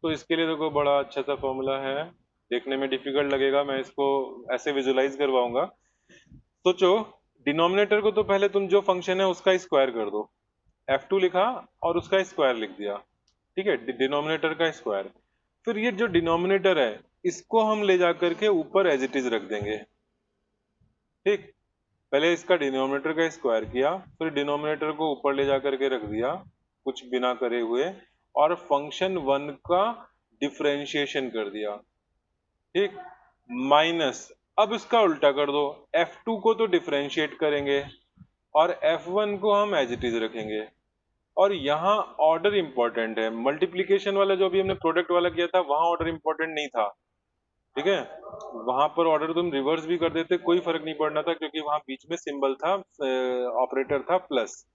Speaker 2: तो इसके लिए देखो बड़ा अच्छा सा फॉर्मूला है, देखने में डिफिकल्ट लगेगा, मैं इसको ऐसे विजुलाइज करवाऊंगा। सोचो डिनोमिनेटर को तो पहले तुम जो फंक्शन है उसका स्क्वायर कर दो, f2 लिखा और उसका स्क्वायर लिख दिया, ठीक है, डिनोमिनेटर का स्क्वायर। फिर ये जो डिनोमिनेटर है इसको हम ले जा करके ऊपर एज इट इज रख देंगे, ठीक। पहले इसका डिनोमिनेटर का स्क्वायर किया, फिर डिनोमिनेटर को ऊपर ले जा करके रख दिया कुछ बिना करे हुए, और फंक्शन वन का डिफरेंशिएशन कर दिया, ठीक। माइनस, अब इसका उल्टा कर दो, f2 को तो डिफरेंशिएट करेंगे और f1 को हम एज इट इज रखेंगे। और यहाँ ऑर्डर इंपॉर्टेंट है, मल्टीप्लीकेशन वाला जो अभी हमने प्रोडक्ट वाला किया था वहां ऑर्डर इंपॉर्टेंट नहीं था, ठीक है। वहां पर ऑर्डर तुम रिवर्स भी कर देते कोई फर्क नहीं पड़ना था, क्योंकि वहां बीच में सिंबल था, ऑपरेटर था प्लस।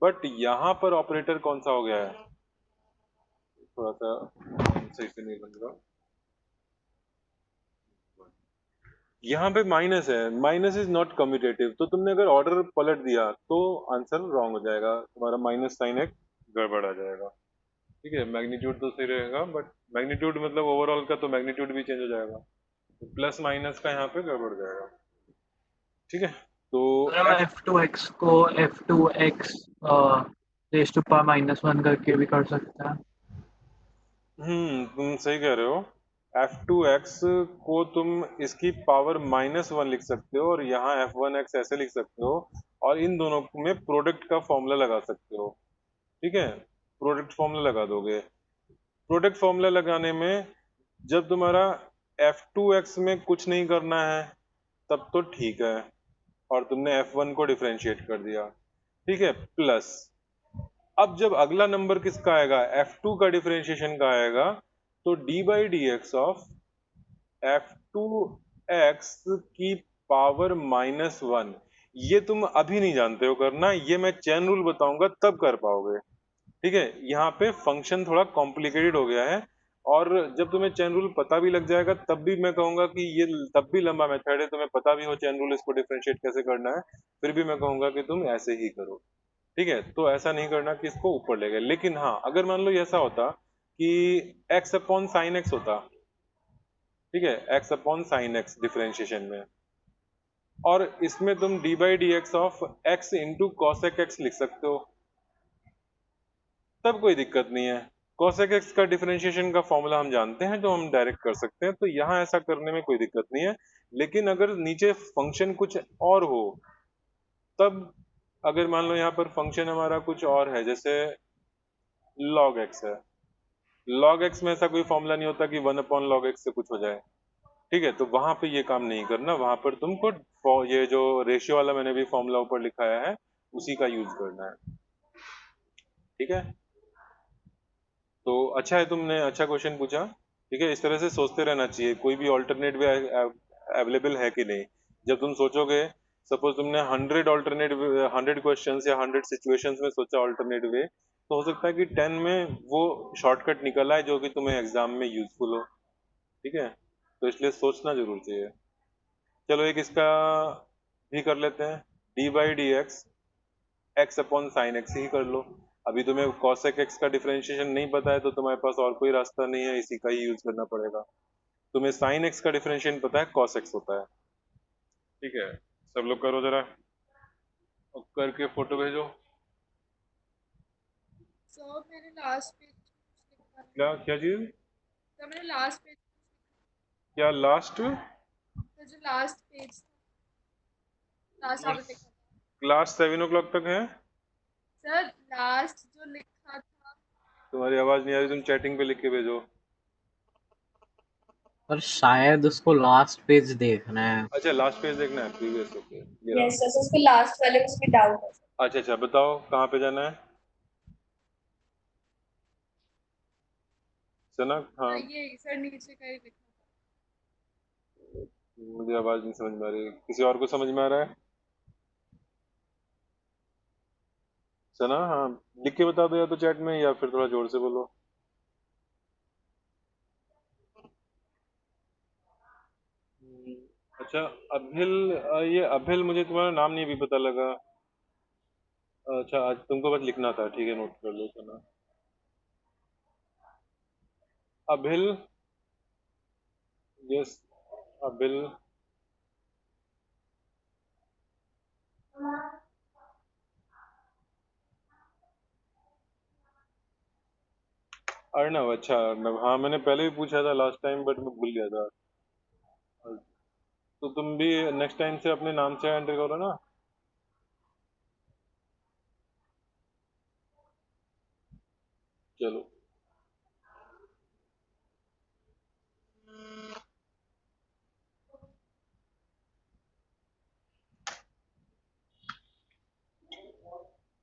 Speaker 2: बट यहाँ पर ऑपरेटर कौन सा हो गया है, थोड़ा सा सही से नहीं बन रहा, यहाँ पे माइनस है, माइनस इज नॉट कम्यूटेटिव, तो तुमने अगर ऑर्डर पलट दिया तो आंसर रॉन्ग हो जाएगा, तुम्हारा माइनस साइन एक गड़बड़ आ जाएगा, ठीक है। मैग्नीट्यूड तो सही रहेगा, बट मैग्नीट्यूड मतलब ओवरऑल का तो मैग्नीट्यूड भी चेंज हो जाएगा, तो प्लस माइनस का यहाँ पे गड़बड़ जाएगा, ठीक है। तो
Speaker 1: अगर हम f2x को f2x रेज टू पावर -1 करके भी कर सकते हैं।
Speaker 2: तुम सही कह रहे हो, f2x को तुम इसकी पावर -1 लिख सकते हो और यहाँ f1x ऐसे लिख सकते हो, और इन दोनों में प्रोडक्ट का फॉर्मूला लगा सकते हो, ठीक है। प्रोडक्ट फॉर्मूला लगा दोगे, प्रोडक्ट फॉर्मूला लगाने में जब तुम्हारा f2x में कुछ नहीं करना है तब तो ठीक है, और तुमने f1 को डिफरेंशिएट कर दिया, ठीक है, प्लस अब जब अगला नंबर किसका आएगा, f2 का डिफरेंशिएशन का आएगा, तो d by D X of f2x की पावर -1, ये तुम अभी नहीं जानते हो करना, ये मैं चेन रूल बताऊंगा तब कर पाओगे, ठीक है। यहाँ पे फंक्शन थोड़ा कॉम्प्लिकेटेड हो गया है, और जब तुम्हें चेन रूल पता भी लग जाएगा तब भी मैं कहूंगा कि ये तब भी लंबा मेथड है, तुम्हें पता भी हो चेन रूल इसको डिफरेंशिएट कैसे करना है, फिर भी मैं कहूंगा कि तुम ऐसे ही करो, ठीक है। तो ऐसा नहीं करना कि इसको ऊपर ले गए, लेकिन हाँ अगर मान लो ऐसा होता कि x अपॉन साइन एक्स होता, ठीक है, x upon sine x differentiation में, और इसमें तुम d by D X of x into cosec x लिख सकते हो, तब कोई दिक्कत नहीं है। कॉसेक एक्स का डिफरेंशिएशन का फॉर्मूला हम जानते हैं, तो हम डायरेक्ट कर सकते हैं, तो यहाँ ऐसा करने में कोई दिक्कत नहीं है। लेकिन अगर नीचे फंक्शन कुछ और हो, तब अगर मान लो यहाँ पर फंक्शन हमारा कुछ और है, जैसे log x है, log x में ऐसा कोई फॉर्मूला नहीं होता कि 1 अपॉन log x से कुछ हो जाए, ठीक है। तो वहां पे ये काम नहीं करना, वहां पर तुमको ये जो रेशियो वाला मैंने भी फॉर्मूला ऊपर लिखाया है उसी का यूज करना है, ठीक है। तो अच्छा है, तुमने अच्छा क्वेश्चन पूछा, ठीक है। इस तरह से सोचते रहना चाहिए, कोई भी ऑल्टरनेट वे अवेलेबल है कि नहीं। जब तुम सोचोगे, सपोज तुमने 100 क्वेश्चंस या 100 सिचुएशंस में सोचा ऑल्टरनेट वे, तो हो सकता है कि 10 में वो शॉर्टकट निकल आए जो कि तुम्हें एग्जाम में यूजफुल हो, ठीक है। तो इसलिए सोचना जरूर चाहिए। चलो एक इसका भी कर लेते हैं, D by D X X upon sine X ही कर लो। अभी तुम्हें कॉसेक एक्स का डिफरेंशिएशन नहीं पता है, तो तुम्हारे पास और कोई रास्ता नहीं है, इसी का ही यूज करना पड़ेगा। तुम्हें साइन एक्स का डिफरेंशिएशन पता है, कॉस एक्स होता है, ठीक है। सब लोग करो जरा, और करके फोटो भेजो।
Speaker 4: सर मैंने लास्ट पेज लिखा है।
Speaker 2: क्या क्या चीज,
Speaker 4: सर मैंने लास्ट पेज,
Speaker 2: क्या लास्ट
Speaker 4: सर जो लास्ट पेज लास्ट आपने लिखा था
Speaker 2: क्लास 7 o'clock तक है।
Speaker 4: सर, लास्ट जो लिखा था।
Speaker 2: तुम्हारी आवाज नहीं आ रही, तुम चैटिंग पे लिख के भेजो।
Speaker 7: पर शायद उसको लास्ट पेज देखना है।
Speaker 2: अच्छा लास्ट पेज देखना है, प्रीवियस, ओके।
Speaker 4: यस सर, उसके लास्ट वाले में उसमें डाउट है।
Speaker 2: अच्छा अच्छा बताओ कहाँ पे जाना है, सना। हाँ
Speaker 4: ये सर नीचे का ही लिखा था।
Speaker 2: मुझे आवाज नहीं समझ में आ रही, किसी और को समझ में आ रहा है, सना। हाँ लिख के बता दो या तो चैट में, या फिर थोड़ा जोर से बोलो। अच्छा, अभिल, ये अभिल, मुझे तुम्हारा नाम नहीं भी पता लगा। अच्छा, आज तुमको बस लिखना था, ठीक है, नोट कर लो उसका नाम। अभिल, यस, अभिल। अर्णव, अच्छा अर्णव, हाँ मैंने पहले भी पूछा था लास्ट टाइम, बट मैं भूल गया था। तो तुम भी नेक्स्ट टाइम से अपने नाम से एंट्री करो ना। चलो,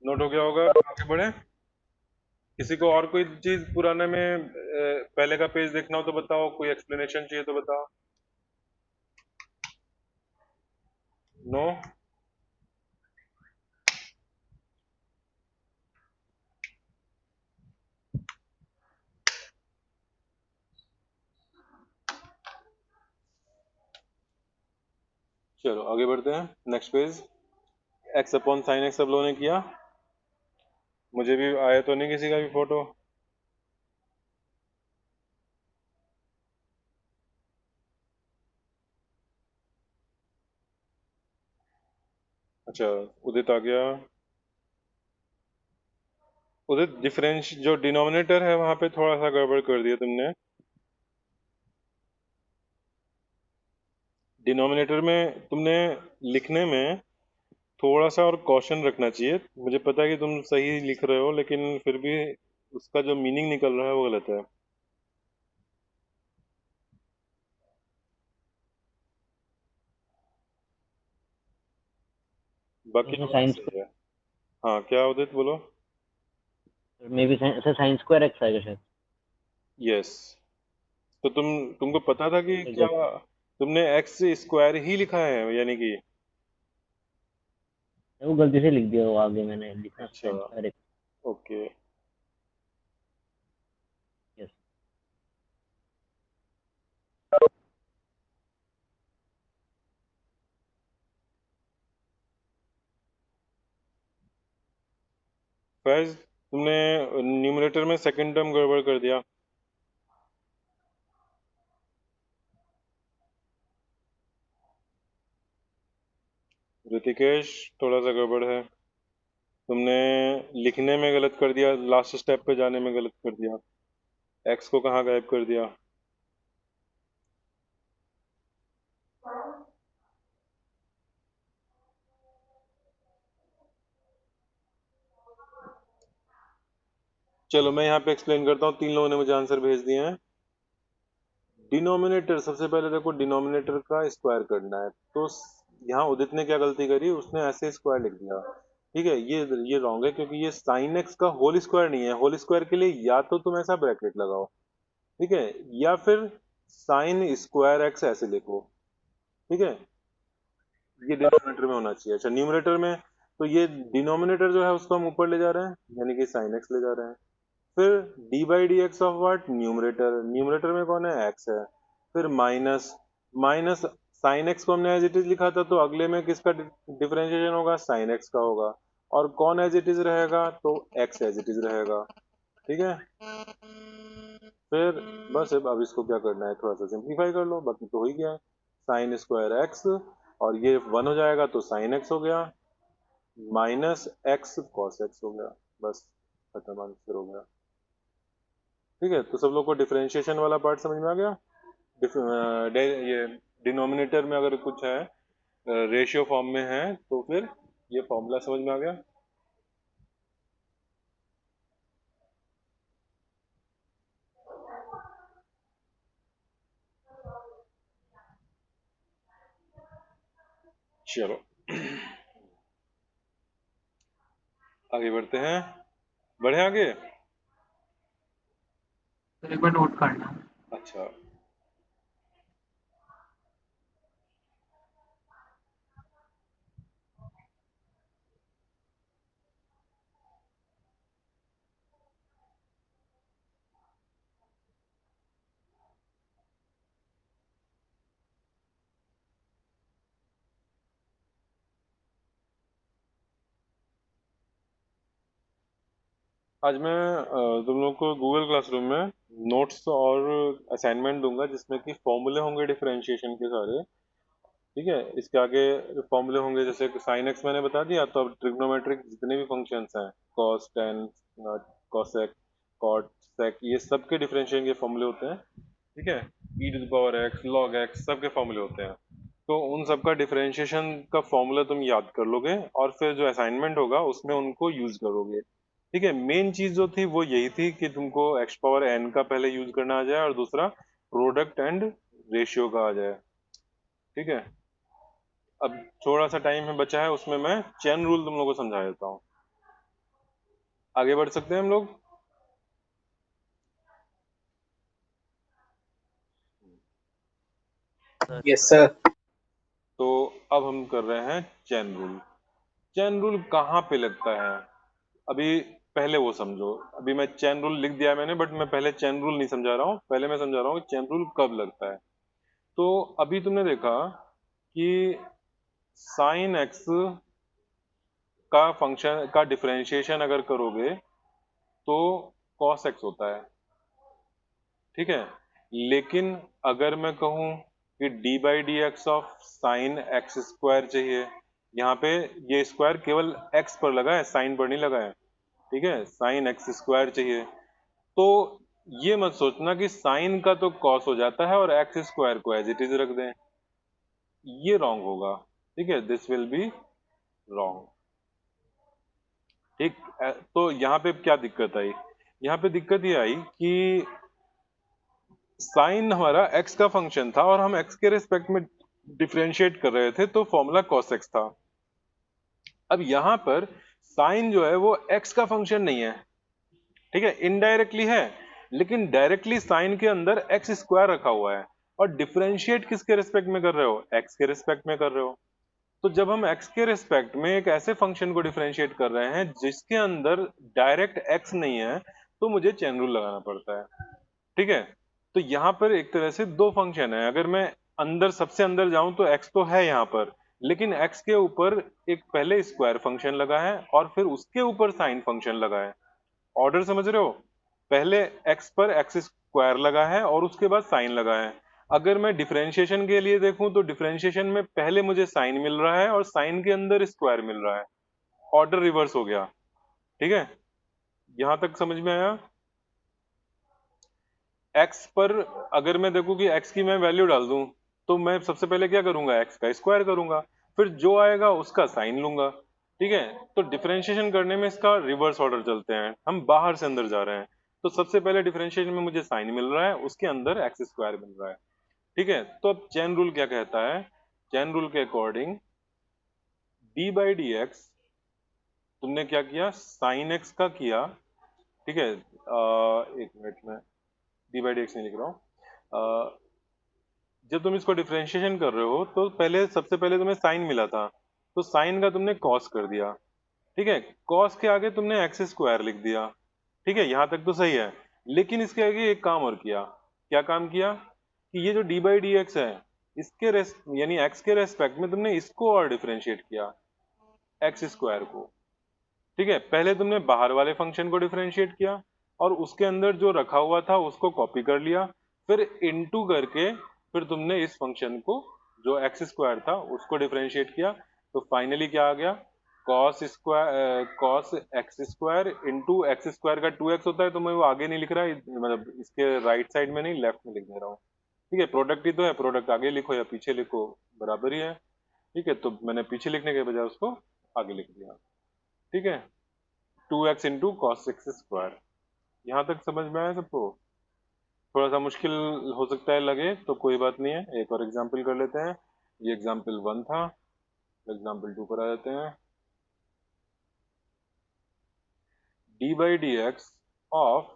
Speaker 2: नोट हो गया होगा, आगे बढ़े। किसी को और कोई चीज पुराने में पहले का पेज देखना हो तो बताओ, कोई एक्सप्लेनेशन चाहिए तो बताओ। नो? चलो आगे बढ़ते हैं, next page. X upon sine x सब लोगों ने किया? मुझे भी आया तो नहीं किसी का भी फोटो? अच्छा, उदित आ गया। उदित, डिफरेंस जो डिनोमिनेटर है वहां पे थोड़ा सा गड़बड़ कर दिया तुमने। डिनोमिनेटर में तुमने लिखने में थोड़ा सा और कॉशन रखना चाहिए। मुझे पता है कि तुम सही लिख रहे हो, लेकिन फिर भी उसका जो मीनिंग निकल रहा है वो गलत है। बाकी
Speaker 8: सर
Speaker 2: और
Speaker 8: साइंस
Speaker 2: सही है। हाँ, क्या उदित, बोलो।
Speaker 8: में भी सर साइंस स्क्वायर एक्स आएगा शायद।
Speaker 2: यस। तो तुमको पता था कि क्या
Speaker 8: एग्जैक्ट।
Speaker 2: तुमने एक्स स्क्वायर ही लिखा है, यानी कि?
Speaker 8: वो गलती से लिख दिया, वो आगे मैंने लिखा
Speaker 2: अच्छा,
Speaker 8: science square x.
Speaker 2: Okay.
Speaker 8: Yes.
Speaker 2: Faiz, तुमने न्यूमरेटर में सेकंड टर्म गड़बड़ कर दिया। ऋतिकेश, थोड़ा सा गड़बड़ है। तुमने लिखने में गलत कर दिया, लास्ट स्टेप पे जाने में गलत कर दिया। एक्स को कहाँ गायब कर दिया? चलो मैं यहाँ पे एक्सप्लेन करता हूँ, तीन लोगों ने मुझे आंसर भेज दिए हैं। डिनोमिनेटर, सबसे पहले देखो डिनोमिनेटर का स्क्वायर करना है, तो यहाँ उदित ने क्या गलती करी, उसने ऐसे स्क्वायर लिख दिया। ठीक है, ये रॉन्ग है, क्योंकि ये साइन एक्स का होल स्क्वायर नहीं है। होल स्क्वायर के लिए या तो तुम ऐसा ब्रैकेट लगाओ, ठीक है, या फिर साइन स्क्वायर एक्स ऐसे लिखो। ठीक है, ये डिनोमिनेटर में होना चाहिए। अच्छा, न्यूमरेटर में तो ये डिनोमिनेटर जो है उसको हम ऊपर ले जा रहे हैं, यानी कि साइन एक्स ले जा रहे हैं। फिर D by D X of what, numerator. Numerator में कौन है, एक्स है। फिर माइनस, माइनस साइन एक्स को हमने एज इट इज लिखा था, तो अगले में किसका डिफरेंशिएशन होगा, साइन एक्स का होगा। और कौन एज इट इज रहेगा, तो एक्स एज इट इज रहेगा। ठीक है, फिर बस अब इसको क्या करना है, थोड़ा सा सिंप्लीफाई कर लो, बाकी तो हो ही गया है। साइन स्क्वायर एक्स, और ये वन हो जाएगा तो साइन एक्स हो गया, माइनस एक्स कॉस एक्स हो गया। बस खत्म, आंसर हो गया। ठीक है, तो सब लोग को डिफरेंशिएशन वाला पार्ट समझ में आ गया। ये डिनोमिनेटर में अगर कुछ है, रेशियो फॉर्म में है, तो फिर ये फॉर्मूला समझ में आ गया। चलो आगे बढ़ते हैं, बढ़े आगे।
Speaker 1: तो एक बार नोट करना।
Speaker 2: अच्छा, आज मैं तुम लोग को गूगल क्लासरूम में नोट्स और असाइनमेंट दूंगा जिसमें कि फॉर्मूले होंगे डिफरेंशिएशन के सारे। ठीक है, इसके आगे फॉर्मूले होंगे जैसे साइन एक्स मैंने बता दिया, तो अब ट्रिग्नोमेट्रिक जितने भी फंक्शंस हैं, cos tan cosec cot sec, ये सब के डिफरेंशिएशन के फॉर्मूले होते हैं। ठीक है, E to the power X log X सब के फॉर्मूले होते हैं। तो उन सब का डिफरेंशिएशन का फॉर्मूला तुम याद कर लोगे और फिर जो असाइनमेंट होगा उसमें उनको यूज करोगे। ठीक है, मेन चीज जो थी वो यही थी कि तुमको एक्स पावर एन का पहले यूज करना आ जाए और दूसरा प्रोडक्ट एंड रेशियो का आ जाए। ठीक है, अब थोड़ा सा टाइम है बचा है, उसमें मैं चेन रूल तुम लोगों को समझा देता हूँ। आगे बढ़ सकते हैं हम लोग।
Speaker 6: Yes sir.
Speaker 2: तो अब हम कर रहे हैं चेन रूल। चेन रूल कहाँ पे लगता है अभी पहले वो समझो। अभी मैं चेन रूल लिख दिया है मैंने, बट मैं पहले चेन रूल नहीं समझा रहा हूँ, पहले मैं समझा रहा हूँ कि चेन रूल कब लगता है। तो अभी तुमने देखा कि साइन एक्स का फंक्शन का डिफरेंशिएशन अगर करोगे तो कॉस एक्स होता है। ठीक है, लेकिन अगर मैं कहूँ कि D by D X of sine X square चाहिए, यहाँ पे ये स्क्वायर केवल एक्स पर लगा है, साइन पर नहीं लगा है। ठीक है, साइन एक्स स्क्वायर चाहिए, तो ये मत सोचना कि साइन का तो कॉस हो जाता है और एक्स स्क्वायर को एज इट इज रख दें, ये रॉन्ग होगा। ठीक है, दिस विल बी रॉन्ग। ठीक, तो यहाँ पे क्या दिक्कत आई? यहाँ पे दिक्कत ये आई कि साइन हमारा एक्स का फंक्शन था और हम एक्स के रिस्पेक्ट में डिफरेंशिएट कर रहे थे, तो फॉर्मूला cos x था। अब यहाँ पर साइन जो है वो एक्स का फंक्शन नहीं है। ठीक है, इनडायरेक्टली है, लेकिन डायरेक्टली साइन के अंदर एक्स स्क्वायर रखा हुआ है और डिफरेंशिएट किसके रिस्पेक्ट में कर रहे हो? एक्स के रिस्पेक्ट में कर रहे हो। तो जब हम एक्स के रिस्पेक्ट में एक ऐसे फंक्शन को डिफरेंशिएट कर रहे हैं जिसके अंदर डायरेक्ट एक्स नहीं है, तो मुझे चेन रूल लगाना पड़ता है। ठीक है, तो यहाँ पर एक तरह से दो फंक्शन है। अगर मैं अंदर सबसे अंदर जाऊं तो x तो है यहाँ पर, लेकिन x के ऊपर एक पहले स्क्वायर फंक्शन लगा है और फिर उसके ऊपर साइन फंक्शन लगा है। ऑर्डर समझ रहे हो? पहले x पर एक्स स्क्वायर लगा है और उसके बाद साइन लगा है। अगर मैं डिफरेंशिएशन के लिए देखूं तो डिफरेंशिएशन में पहले मुझे साइन मिल रहा है और साइन के अंदर स्क्वायर मिल रहा है। ऑर्डर रिवर्स हो गया। ठीक है, यहां तक समझ में आया? x पर अगर मैं देखूं कि x की मैं वैल्यू डाल दूं, तो मैं सबसे पहले क्या करूंगा? x का स्क्वायर करूंगा, फिर जो आएगा उसका साइन लूंगा। ठीक है, तो डिफरेंशिएशन करने में इसका रिवर्स ऑर्डर चलते हैं, हम बाहर से अंदर जा रहे हैं। तो सबसे पहले डिफरेंशिएशन में मुझे साइन मिल रहा है, उसके अंदर एक्स स्क्वायर मिल रहा है। ठीक है, तो अब चेन रूल क्या कहता है? चेन रूल के according D by D x, तुमने क्या किया? साइन एक्स का किया। ठीक है, एक मिनट में डी बाई डी एक्स नहीं लिख रहा हूँ। जब तुम इसको डिफरेंशिएशन कर रहे हो तो पहले सबसे पहले तुम्हें साइन मिला था, तो साइन का तुमने कॉस कर दिया। ठीक है, कॉस के आगे तुमने एक्स स्क्वायर लिख दिया। ठीक है, यहां तक तो सही है, लेकिन इसके आगे एक काम और किया। क्या काम किया? कि ये जो डी बाई डी एक्स है, इसके यानी एक्स के रेस्पेक्ट में तुमने इसको और डिफरेंशिएट किया, एक्स स्क्वायर को। ठीक है, पहले तुमने बाहर वाले फंक्शन को डिफरेंशिएट किया और उसके अंदर जो रखा हुआ था उसको कॉपी कर लिया, फिर इनटू करके फिर तुमने इस फंक्शन को जो एक्स स्क्वायर था उसको डिफरेंशिएट किया। तो फाइनली क्या आ गया? Cos square cos x square into x square का 2x होता है, तो मैं वो आगे नहीं लिख रहा, मतलब इसके राइट साइड में नहीं, लेफ्ट में लिख दे रहा हूँ। ठीक है, प्रोडक्ट ही तो है, प्रोडक्ट आगे लिखो या पीछे लिखो बराबर ही है। ठीक है, तो मैंने पीछे लिखने के बजाय उसको आगे लिख दिया। ठीक है, 2x into cos x square. यहाँ तक समझ में आया सबको? थोड़ा सा मुश्किल हो सकता है लगे तो कोई बात नहीं है, एक और एग्जाम्पल कर लेते हैं। ये एग्जाम्पल 1 था, एग्जाम्पल 2 पर आ जाते हैं। D by D X of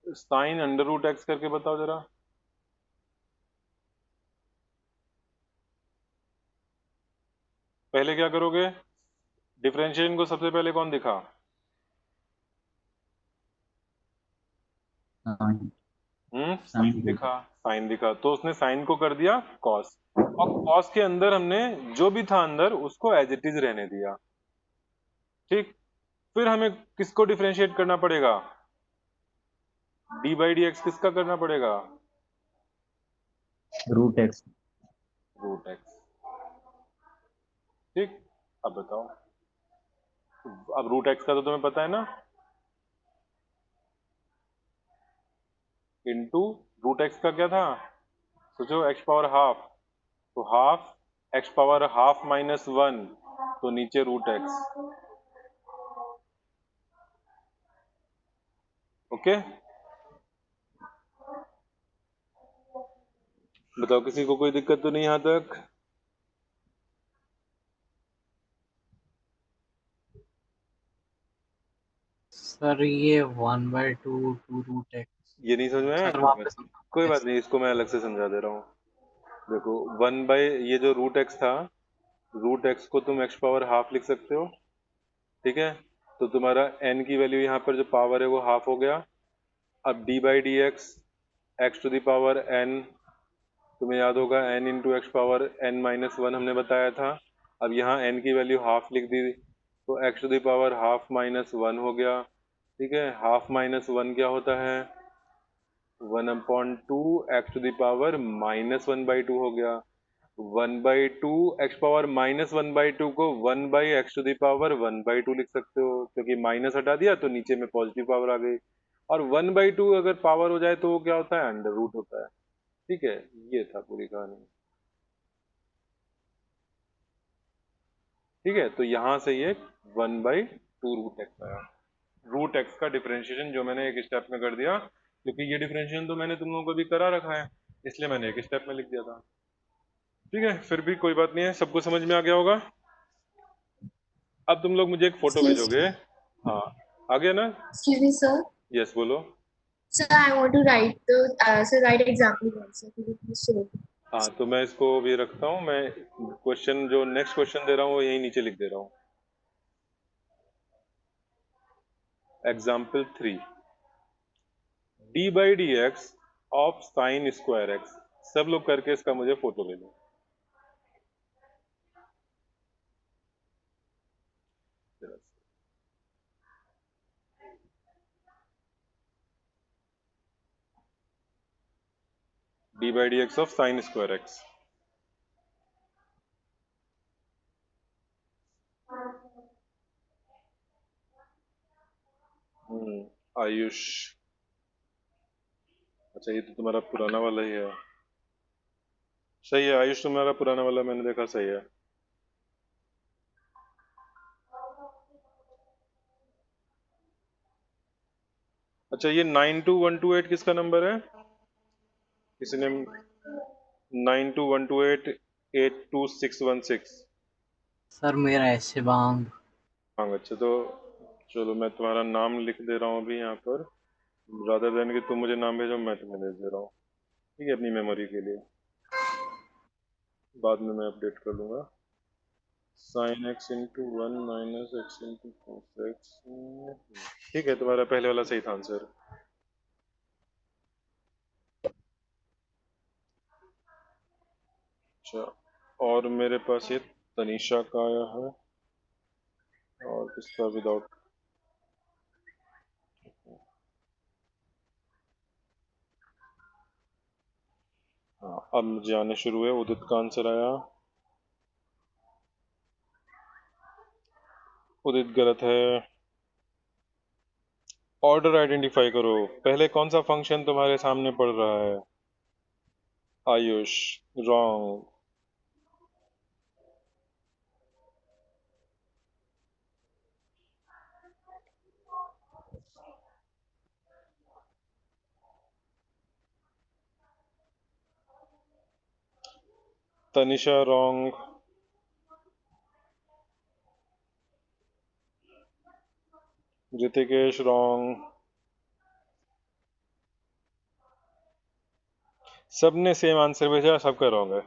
Speaker 2: sine under root X करके बताओ जरा। पहले क्या करोगे? डिफरेंशिएशन को सबसे पहले कौन दिखा? साइन दिखा, साइन दिखा, तो उसने साइन को कर दिया कॉस, और कॉस के अंदर हमने जो भी था अंदर उसको एज इट इज रहने दिया। ठीक, फिर हमें किसको डिफरेंशिएट करना पड़ेगा? डी बाई डी एक्स किसका करना पड़ेगा?
Speaker 8: Root X.
Speaker 2: Root X. ठीक, अब बताओ, अब रूट एक्स का तो तुम्हें पता है ना, इनटू रूट एक्स का क्या था? सोचो, एक्स पावर हाफ, तो half x power half minus one, तो नीचे रूट एक्स। ओके, बताओ किसी को कोई दिक्कत तो नहीं यहां तक?
Speaker 7: सर ये 1/2 2 रूट एक्स।
Speaker 2: ये नहीं समझ में आया?
Speaker 7: सर वापस
Speaker 2: कोई बात नहीं, इसको मैं अलग से समझा दे रहा हूँ। देखो, वन बाई ये जो रूट एक्स था, रूट एक्स को तुम एक्स पावर हाफ लिख सकते हो, ठीक है? तो तुम्हारा n की वैल्यू यहाँ पर जो पावर है वो हाफ हो गया। अब D by D X, X to the power n, तुम्हें याद होगा n into X power n minus one हमने बताया था। अब यहाँ n की वैल्यू हाफ लिख दी, तो X to the power half minus one हो गया। ठीक है, हाफ माइनस वन क्या होता है? 1/2 X to the power minus one by two हो गया। 1/2 X power minus one by two को 1 एक्स टू द पावर 1/2 लिख सकते हो, क्योंकि माइनस हटा दिया तो नीचे में पॉजिटिव पावर आ गई। और 1/2 अगर पावर हो जाए तो वो क्या होता है? अंडर रूट होता है। ठीक है, ये था पूरी कहानी। ठीक है, तो यहां से ये 1/2 रूट एक्स आया। रूट एक्स का डिफरेंशिएशन जो मैंने एक स्टेप में कर दिया, क्योंकि ये डिफरेंशिएशन तो मैंने तुम लोगों को भी करा रखा है, इसलिए मैंने एक स्टेप में लिख दिया था। ठीक है, फिर भी कोई बात नहीं है, सबको समझ में आ गया होगा। अब तुम लोग मुझे एक फोटो भेजोगे। हाँ, आ गया ना?
Speaker 4: Excuse me, sir.
Speaker 2: यस, बोलो।
Speaker 4: Sir, I want to write the write example one, sir. Could you please show?
Speaker 2: हाँ, तो मैं इसको भी रखता हूँ, मैं क्वेश्चन जो नेक्स्ट क्वेश्चन दे रहा हूँ वो यही नीचे लिख दे रहा हूँ। Example 3, D by D X of sine square x. सब लोग करके इसका मुझे फोटो भेजो। D by D X of sine square x. Ayush, अच्छा ये तो तुम्हारा पुराना वाला ही है। सही है आयुष, तुम्हारा पुराना वाला मैंने देखा, सही है। अच्छा, ये 92128 किसका नंबर है? किसी ने 9212882616।
Speaker 7: सर मेरा ऐसे बांग।
Speaker 2: हाँ, अच्छा तो चलो मैं तुम्हारा नाम लिख दे रहा हूँ अभी यहाँ पर, रादर देन कि तुम मुझे नाम भेजो, मैं तुम्हें भेज दे रहा हूँ। ठीक है, अपनी मेमोरी के लिए, बाद में मैं अपडेट कर लूँगा। Sine x into one minus x into cos x. ठीक है, तुम्हारा पहले वाला सही था आंसर। अच्छा, और मेरे पास ये तनीषा का आया है, और किसका विदाउट। हाँ, अब मुझे आने शुरू हुए। उदित का आंसर आया, उदित गलत है। ऑर्डर आइडेंटिफाई करो, पहले कौन सा फंक्शन तुम्हारे सामने पड़ रहा है? Ayush, wrong. Tanisha wrong. Rutikesh wrong. सबने सेम आंसर भेजा, सबका रॉन्ग है।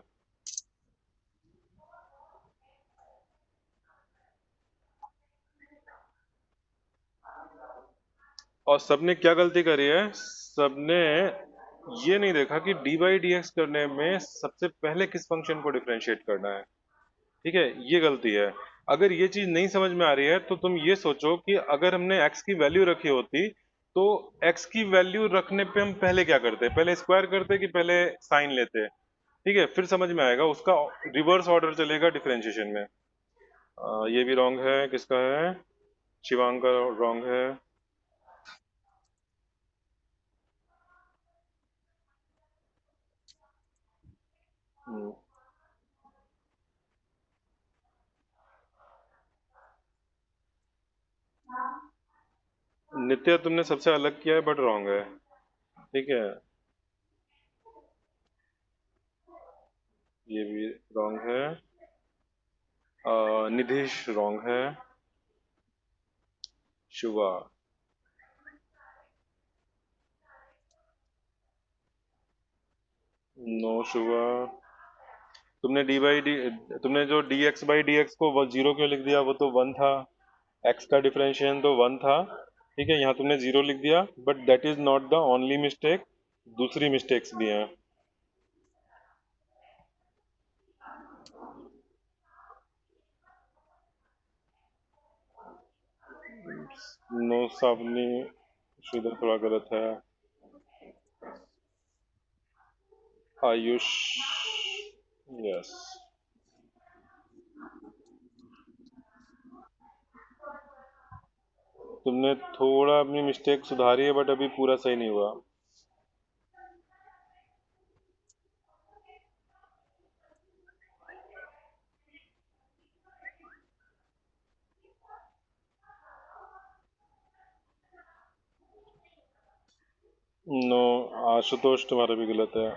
Speaker 2: और सबने क्या गलती करी है? सबने ये नहीं देखा कि डी बाई डी एक्स करने में सबसे पहले किस फंक्शन को डिफरेंशिएट करना है। ठीक है, ये गलती है। अगर ये चीज नहीं समझ में आ रही है तो तुम ये सोचो कि अगर हमने x की वैल्यू रखी होती तो x की वैल्यू रखने पे हम पहले क्या करते, पहले स्क्वायर करते कि पहले साइन लेते? ठीक है, फिर समझ में आएगा, उसका रिवर्स ऑर्डर चलेगा डिफरेंशिएशन में। ये भी रॉन्ग है, किसका है? शिवांग का रॉन्ग है। हम्म, नित्य तुमने सबसे अलग किया है बट रॉन्ग है। ठीक है, ये भी रॉन्ग है। निधीश रॉन्ग है। शुभा, नो शुभा। तुमने डी बाई डी तुमने जो D x by D x को वो जीरो क्यों लिख दिया? वो तो वन था, एक्स का डिफरेंशिएशन तो वन था। ठीक है, यहाँ तुमने जीरो लिख दिया, but that is not the only mistake, दूसरी मिस्टेक्स भी हैं। नो सावनी, शुद्ध थोड़ा गलत है। आयुष, यस। तुमने थोड़ा अपनी मिस्टेक सुधारी है बट अभी पूरा सही नहीं हुआ। नो आशुतोष, तुम्हारा भी गलत है।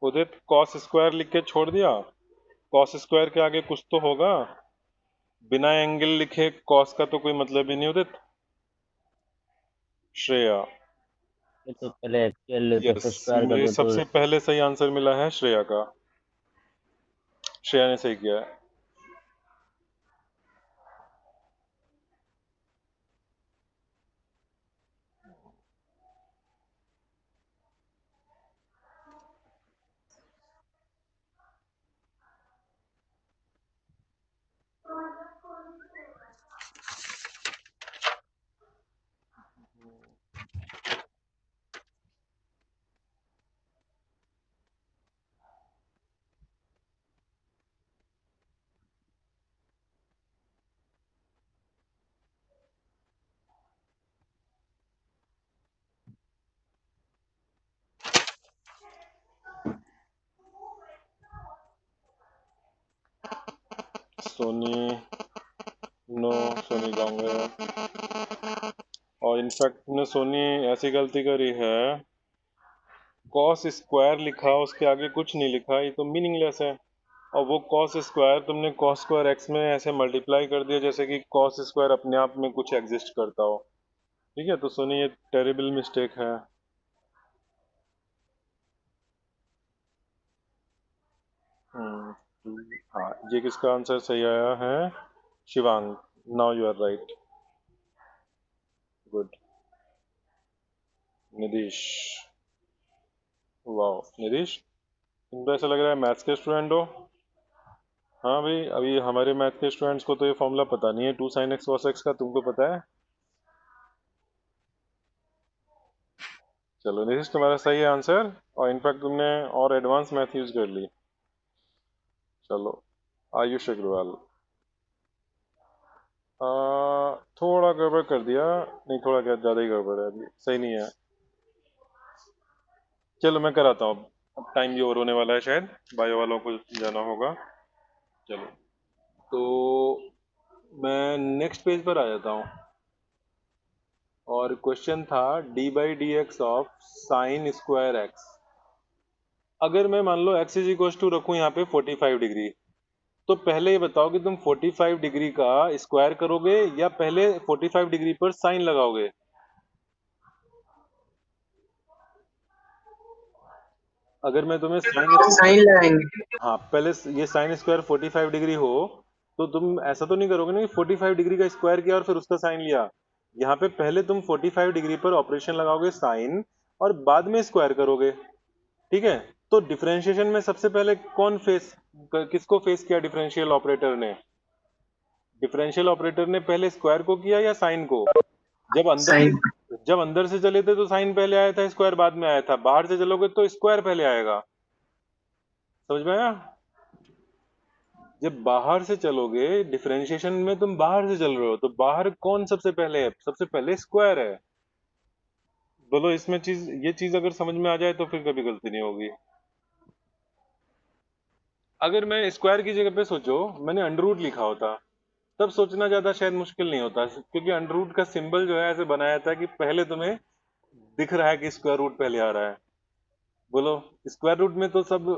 Speaker 2: उदित, कॉस स्क्वायर लिख के छोड़ दिया? कॉस स्क्वायर के आगे कुछ तो होगा, बिना एंगल लिखे कॉस का तो कोई मतलब ही नहीं उदित। श्रेया,
Speaker 8: ये तो पहले एक्चुअल लेते फिर
Speaker 2: यस,
Speaker 8: स्क्वायर
Speaker 2: मुझे
Speaker 8: करते तो
Speaker 2: सबसे पहले सही आंसर मिला है श्रेया का। श्रेया ने सही किया है। सोनी, नो, सोनी रॉन्ग है। और इनफैक्ट तुमने सोनी ऐसी गलती करी है, कॉस स्क्वायर लिखा, उसके आगे कुछ नहीं लिखा, ये तो मीनिंगलेस है। और वो कॉस स्क्वायर तुमने कॉस स्क्वायर एक्स में ऐसे मल्टीप्लाई कर दिया जैसे कि कॉस स्क्वायर अपने आप में कुछ एग्जिस्ट करता हो। ठीक है, तो सोनी ये टेरिबल मिस्टेक है। हाँ, ये किसका आंसर सही आया है? Shivang, now you are right, good. Nidhish, वाह निधीश, तुम तो ऐसा लग रहा है मैथ्स के स्टूडेंट हो। हाँ भाई, अभी हमारे मैथ के स्टूडेंट्स को तो ये फॉर्मूला पता नहीं है, 2 sin x cos x का, तुमको पता है? चलो निधीश, तुम्हारा सही है आंसर, और इनफैक्ट तुमने और एडवांस मैथ यूज कर ली। चलो, आयुष अग्रवाल, थोड़ा गड़बड़ कर दिया, नहीं थोड़ा क्या, ज़्यादा ही गड़बड़ है, अभी सही नहीं है। चलो मैं कराता हूँ, अब टाइम भी ओवर होने वाला है, शायद बायो वालों को जाना होगा। चलो, तो मैं नेक्स्ट पेज पर आ जाता हूँ, और क्वेश्चन था D by D X of sine square x. अगर मैं मान लो x इज इक्वल टू रखूँ यहाँ पे 45 डिग्री, तो पहले ये बताओ कि तुम 45 डिग्री का स्क्वायर करोगे या पहले 45 डिग्री पर साइन लगाओगे? अगर मैं तुम्हें
Speaker 6: साइन लगाएंगे।
Speaker 2: हाँ, पहले ये साइन स्क्वायर 45 डिग्री हो तो तुम ऐसा तो नहीं करोगे ना कि 45 डिग्री का स्क्वायर किया और फिर उसका साइन लिया। यहाँ पे पहले तुम 45 डिग्री पर ऑपरेशन लगाओगे साइन, और बाद में स्क्वायर करोगे। ठीक है, तो डिफरेंशिएशन में सबसे पहले किसको फेस किया डिफरेंशियल ऑपरेटर ने? डिफरेंशियल ऑपरेटर ने पहले स्क्वायर को किया या साइन को?
Speaker 1: साइन।
Speaker 2: जब अंदर से चले थे तो साइन पहले आया था, स्क्वायर बाद में आया था। बाहर से चलोगे तो स्क्वायर पहले आएगा। समझ में आया? जब बाहर से चलोगे डिफरेंशिएशन में, तुम बाहर से चल रहे हो, तो बाहर कौन सबसे पहले है? सबसे पहले स्क्वायर है। बोलो इसमें ये चीज अगर समझ में आ जाए तो फिर कभी गलती नहीं होगी। अगर मैं स्क्वायर की जगह पे सोचो मैंने अंडर रूट लिखा होता, तब सोचना ज्यादा शायद मुश्किल नहीं होता, क्योंकि अंडर रूट का सिंबल जो है ऐसे बनाया था कि पहले तुम्हें दिख रहा है कि स्क्वायर रूट पहले आ रहा है। बोलो स्क्वायर रूट में तो सब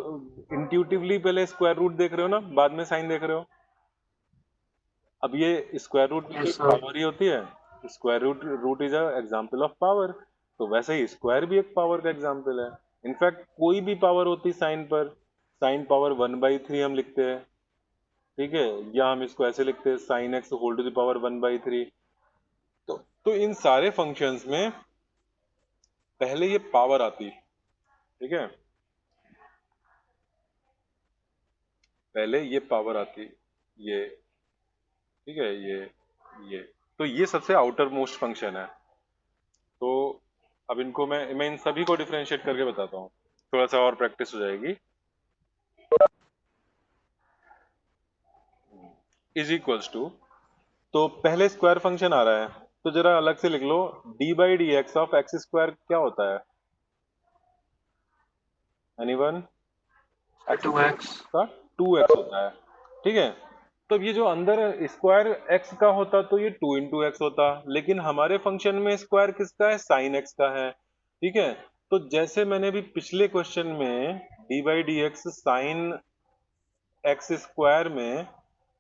Speaker 2: इंट्यूटिवली पहले स्क्वायर रूट देख रहे हो ना, बाद में साइन देख रहे हो। अब ये स्क्वायर रूट में
Speaker 1: यस सर।
Speaker 2: पावर ही होती है। Square root is a example of power. तो वैसे ही स्क्वायर भी एक पावर का एग्जांपल है। इनफैक्ट कोई भी पावर होती साइन पर, साइन पावर 1/3 हम लिखते हैं, ठीक है, या हम इसको ऐसे लिखते हैं sine X whole to the power 1/3। तो इन सारे फंक्शंस में पहले ये पावर आती, ठीक है, पहले ये पावर आती, ये, ठीक है, ये तो ये सबसे आउटर मोस्ट फंक्शन है। तो अब इनको मैं इन सभी को डिफरेंशिएट करके बताता हूँ, थोड़ा सा और प्रैक्टिस हो जाएगी। इज इक्वल्स टू, तो पहले स्क्वायर फंक्शन आ रहा है, तो जरा अलग से लिख लो, d/dx ऑफ एक्स स्क्वायर क्या होता है? एनीवन?
Speaker 1: Two X.
Speaker 2: का 2x होता है, ठीक है। तो अब ये जो अंदर स्क्वायर x का होता तो ये 2 इंटू एक्स होता, लेकिन हमारे फंक्शन में स्क्वायर किसका है? साइन x का है, ठीक है। तो जैसे मैंने भी पिछले क्वेश्चन में d/dx साइन एक्स स्क्वायर में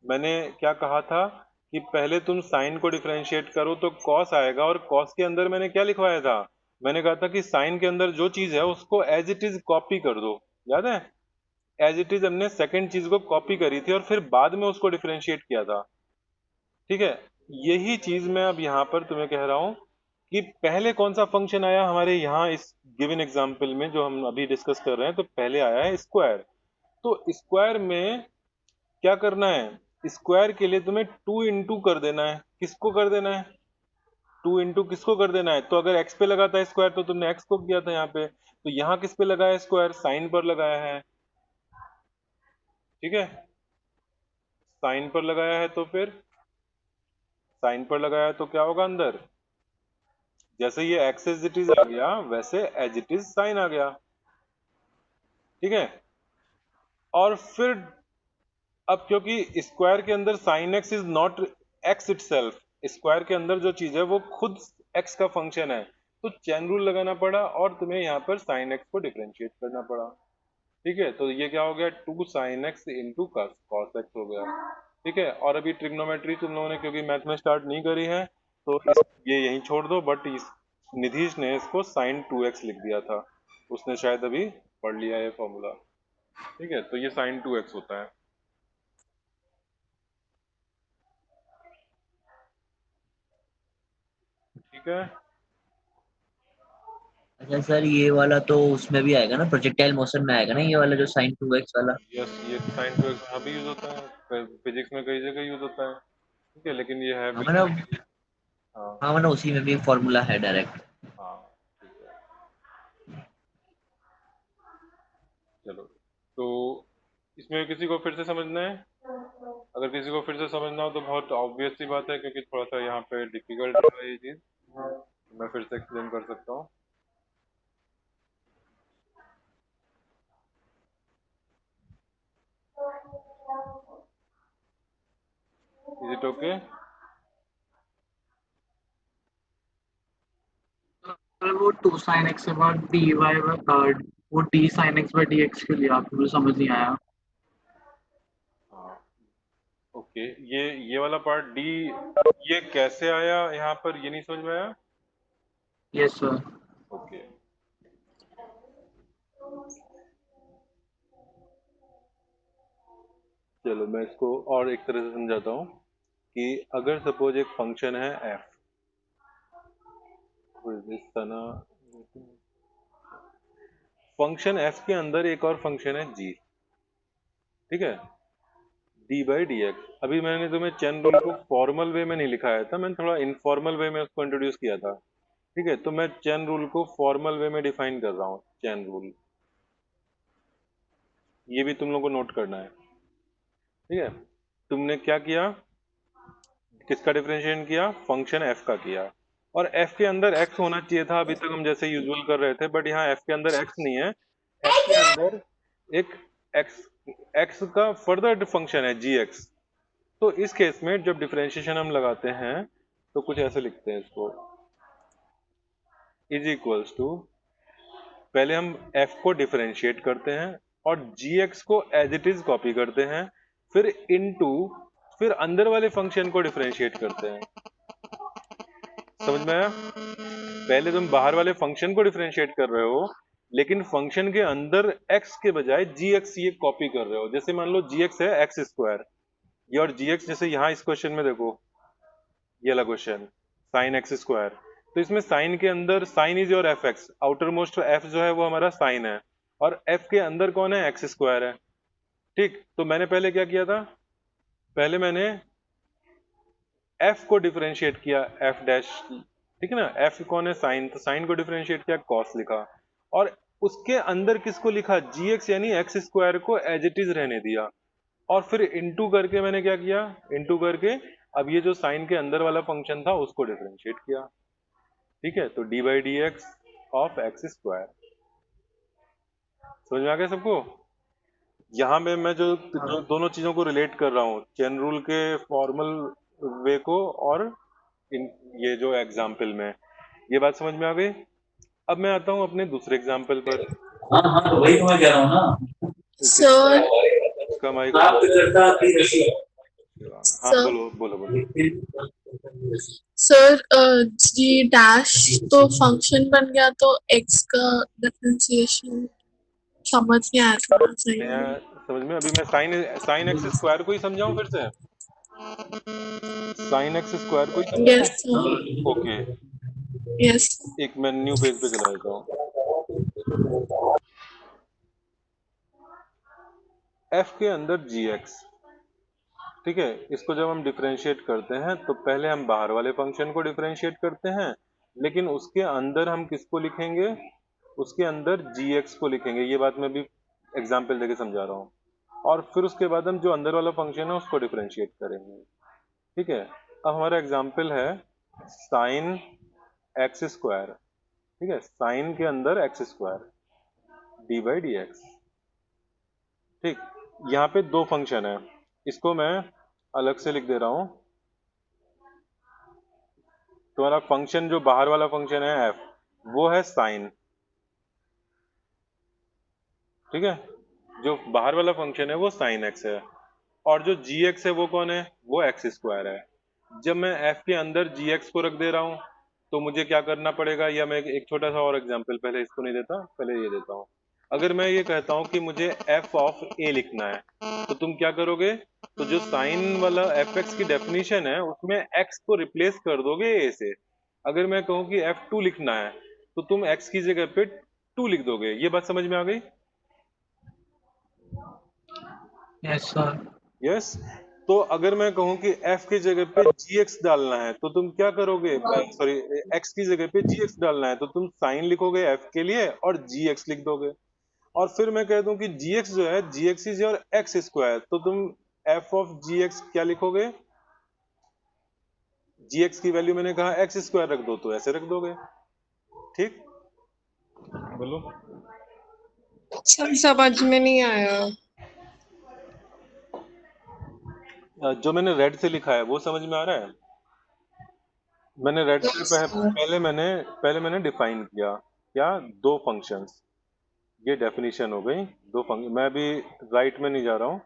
Speaker 2: मैंने क्या कहा था कि पहले तुम साइन को डिफरेंशिएट करो तो कॉस आएगा, और कॉस के अंदर मैंने क्या लिखवाया था? मैंने कहा था कि साइन के अंदर जो चीज है उसको एज इट इज कॉपी कर दो, याद है? एज इट इज हमने सेकंड चीज को कॉपी करी थी और फिर बाद में उसको डिफरेंशिएट किया था, ठीक है। यही चीज मैं अब यहाँ पर तुम्हें कह रहा हूँ कि पहले कौन सा फंक्शन आया हमारे यहाँ इस गिवन एग्जांपल में जो हम अभी डिस्कस कर रहे हैं, तो पहले आया है स्क्वायर। तो स्क्वायर में क्या करना है? स्क्वायर के लिए तुम्हें 2 इंटू कर देना है। किसको कर देना है? 2 इंटू किसको कर देना है? तो अगर एक्स पे लगाता है स्क्वायर तो तुमने एक्स को किया था यहाँ पे, तो यहाँ किस पे लगाया स्क्वायर? साइन पर लगाया है, ठीक है। साइन पर लगाया है तो फिर साइन पर लगाया तो क्या होगा अंदर? जैसे ये एक्स एज इट इज आ गया वैसे एज इट इज साइन आ गया, ठीक है। और फिर अब क्योंकि स्क्वायर के अंदर sine x is not x itself, square के अंदर जो चीज है वो खुद एक्स का फंक्शन है, तो चेन रूल लगाना पड़ा और तुम्हें यहाँ पर साइन एक्स को डिफरेंशिएट करना पड़ा, ठीक है। तो ये क्या हो गया? 2 sine x into cos x हो गया, ठीक है। और अभी ट्रिग्नोमेट्री तुम लोगों ने क्योंकि मैथ में स्टार्ट नहीं करी है तो ये यहीं छोड़ दो, बट इस निधीश ने इसको साइन 2x लिख दिया था, उसने शायद अभी पढ़ लिया है फॉर्मूला, ठीक है। तो ये साइन 2x होता है, ठीक है।
Speaker 3: अच्छा सर, ये वाला तो उसमें भी आएगा ना, प्रोजेक्टाइल मोशन में आएगा ना ये वाला जो साइन 2x वाला?
Speaker 2: यस, ये साइन 2x यहाँ भी यूज होता है, फिजिक्स में कई जगह यूज होता है, ठीक है, लेकिन ये है
Speaker 3: हाँ
Speaker 2: बिल्कुल।
Speaker 3: मतलब,
Speaker 2: हाँ
Speaker 3: हाँ मतलब उसी में भी फॉर्मूला है डायरेक्ट।
Speaker 2: हाँ, ठीक है, चलो। तो इसमें किसी को फिर से समझना है? अगर किसी को फिर से समझना हो तो बहुत ऑब्वियस सी बात है, क्योंकि थोड़ा सा यहाँ पे डिफिकल्ट है ये चीज, तो मैं फिर से एक्सप्लेन कर सकता हूँ। Is it okay?
Speaker 1: सर वो 2 साइन एक्स के बाद डी वाई, वो D sine x by D x के लिए आपको मुझे समझ नहीं आया।
Speaker 2: हाँ, ओके, ये वाला पार्ट डी, ये कैसे आया यहाँ पर, ये नहीं समझ में आया?
Speaker 1: Yes sir.
Speaker 2: ओके, चलो मैं इसको और एक तरह से समझाता हूँ कि अगर सपोज एक फंक्शन है f, इस तरह फंक्शन एफ के अंदर एक और फंक्शन है जी, ठीक है, डी बाई डी एक्स। अभी मैंने तुम्हें चेन रूल को फॉर्मल वे में नहीं लिखाया था, मैंने थोड़ा इनफॉर्मल वे में उसको इंट्रोड्यूस किया था, ठीक है। तो मैं चेन रूल को फॉर्मल वे में डिफाइन कर रहा हूँ, चेन रूल, ये भी तुम लोग को नोट करना है, ठीक है। तुमने क्या किया, किसका डिफरेंशिएट किया, फंक्शन एफ का किया, और एफ के अंदर एक्स होना चाहिए था, अभी तक हम जैसे यूजुअल कर रहे थे, बट यहाँ एफ के अंदर एक्स नहीं है, एफ के अंदर एक एक्स, एक्स का फर्दर फंक्शन है जी एक्स। तो इस केस में जब डिफरेंशिएशन हम लगाते हैं तो कुछ ऐसे लिखते हैं इसको, इज इक्वल्स टू, पहले हम f को डिफरेंशिएट करते हैं और gx को एज इट इज कॉपी करते हैं, फिर इनटू, फिर अंदर वाले फंक्शन को डिफरेंशिएट करते हैं। समझ में आया? पहले तुम बाहर वाले फंक्शन को डिफरेंशिएट कर रहे हो, लेकिन फंक्शन के अंदर x के बजाय gx ये कॉपी कर रहे हो। जैसे मान लो gx है एक्स स्क्वायर, ये, और gx जैसे यहाँ इस क्वेश्चन में देखो, ये वाला क्वेश्चन साइन एक्स स्क्वायर, तो इसमें साइन के अंदर sine is your F X, outermost F जो है वो हमारा साइन है, और एफ के अंदर कौन है, एक्स स्क्वायर है, ठीक। तो मैंने पहले क्या किया था, पहले मैंने एफ को डिफरेंशिएट किया, एफ डैश, ठीक है ना, एफ कौन है, साइन, तो साइन को डिफरेंशिएट किया, कॉस लिखा, और उसके अंदर किसको लिखा, जी एक्स यानी एक्स स्क्वायर को एज इट इज रहने दिया, और फिर इनटू करके मैंने क्या किया, इनटू करके अब ये जो साइन के अंदर वाला फंक्शन था उसको डिफरेंशिएट किया, ठीक है। तो D by D X of x square, समझ में आ गया सबको? यहाँ में मैं जो दोनों चीजों को रिलेट कर रहा हूँ, चेन रूल के फॉर्मल वे को और इन ये जो एग्जाम्पल में, ये बात समझ में आ गई। अब मैं आता हूँ अपने दूसरे एग्जाम्पल पर।
Speaker 9: हाँ हाँ, तो वही तो मैं कह रहा हूँ ना
Speaker 4: सर
Speaker 2: इसका माइक,
Speaker 9: आप तो करता थी रसी।
Speaker 2: हाँ
Speaker 4: सर
Speaker 2: बोलो बोलो बोलो।
Speaker 4: सर जी डैश तो फंक्शन बन गया, तो एक्स का डिफरेंशिएशन समझ नहीं आया थोड़ा सही
Speaker 2: मैं
Speaker 4: में।
Speaker 2: समझ में, अभी मैं साइन एक्स स्क्वायर को ही समझाऊं फिर से, साइन एक्स स्क्वायर को ही समझाऊं?
Speaker 4: यस सर,
Speaker 2: ओके,
Speaker 4: यस
Speaker 2: एक मैं न्यू पेज पे चला जाता हूँ। एफ के अंदर जी एक्स, ठीक है, इसको जब हम डिफरेंशिएट करते हैं तो पहले हम बाहर वाले फंक्शन को डिफरेंशिएट करते हैं, लेकिन उसके अंदर हम किसको लिखेंगे, उसके अंदर जी एक्स को लिखेंगे, ये बात मैं भी एग्जाम्पल देके समझा रहा हूँ, और फिर उसके बाद हम जो अंदर वाला फंक्शन है उसको डिफरेंशिएट करेंगे, ठीक है। अब हमारा एग्जाम्पल है साइन एक्स स्क्वायर, ठीक है, साइन के अंदर x square D by D x, ठीक। यहाँ पे दो फंक्शन है, इसको मैं अलग से लिख दे रहा हूं। तुम्हारा फंक्शन जो बाहर वाला फंक्शन है एफ, वो है साइन, ठीक है, जो बाहर वाला फंक्शन है वो साइन एक्स है, और जो जी एक्स है वो कौन है, वो एक्स स्क्वायर है। जब मैं एफ के अंदर जी एक्स को रख दे रहा हूं तो मुझे क्या करना पड़ेगा, या मैं एक छोटा सा और एग्जांपल, पहले इसको नहीं देता, पहले ये देता हूं। अगर मैं ये कहता हूं कि मुझे एफ ऑफ ए लिखना है तो तुम क्या करोगे, तो जो साइन वाला एफ एक्स की डेफिनेशन है उसमें एक्स को रिप्लेस कर दोगे ए से। अगर मैं कहूं कि एफ टू लिखना है तो तुम एक्स की जगह पे टू लिख दोगे। ये बात समझ में आ गई?
Speaker 1: Yes sir.
Speaker 2: यस। तो अगर मैं कहूं कि f की जगह पे gx डालना है तो तुम क्या करोगे, सॉरी x की जगह पे gx डालना है तो तुम साइन लिखोगे f के लिए और gx लिख दोगे। और फिर मैं कह दूं कि gx जो है, gx is your x square, तो तुम f ऑफ gx क्या लिखोगे, gx की वैल्यू मैंने कहा x स्क्वायर रख दो, तो ऐसे रख दोगे, ठीक। बोलो।
Speaker 4: सर समझ में नहीं आया।
Speaker 2: जो मैंने रेड से लिखा है वो समझ में आ रहा है? मैंने रेड से पहले मैंने डिफाइन किया क्या, दो फंक्शंस, ये डेफिनेशन हो गई, दो फंक्शन। मैं अभी राइट में नहीं जा रहा हूँ,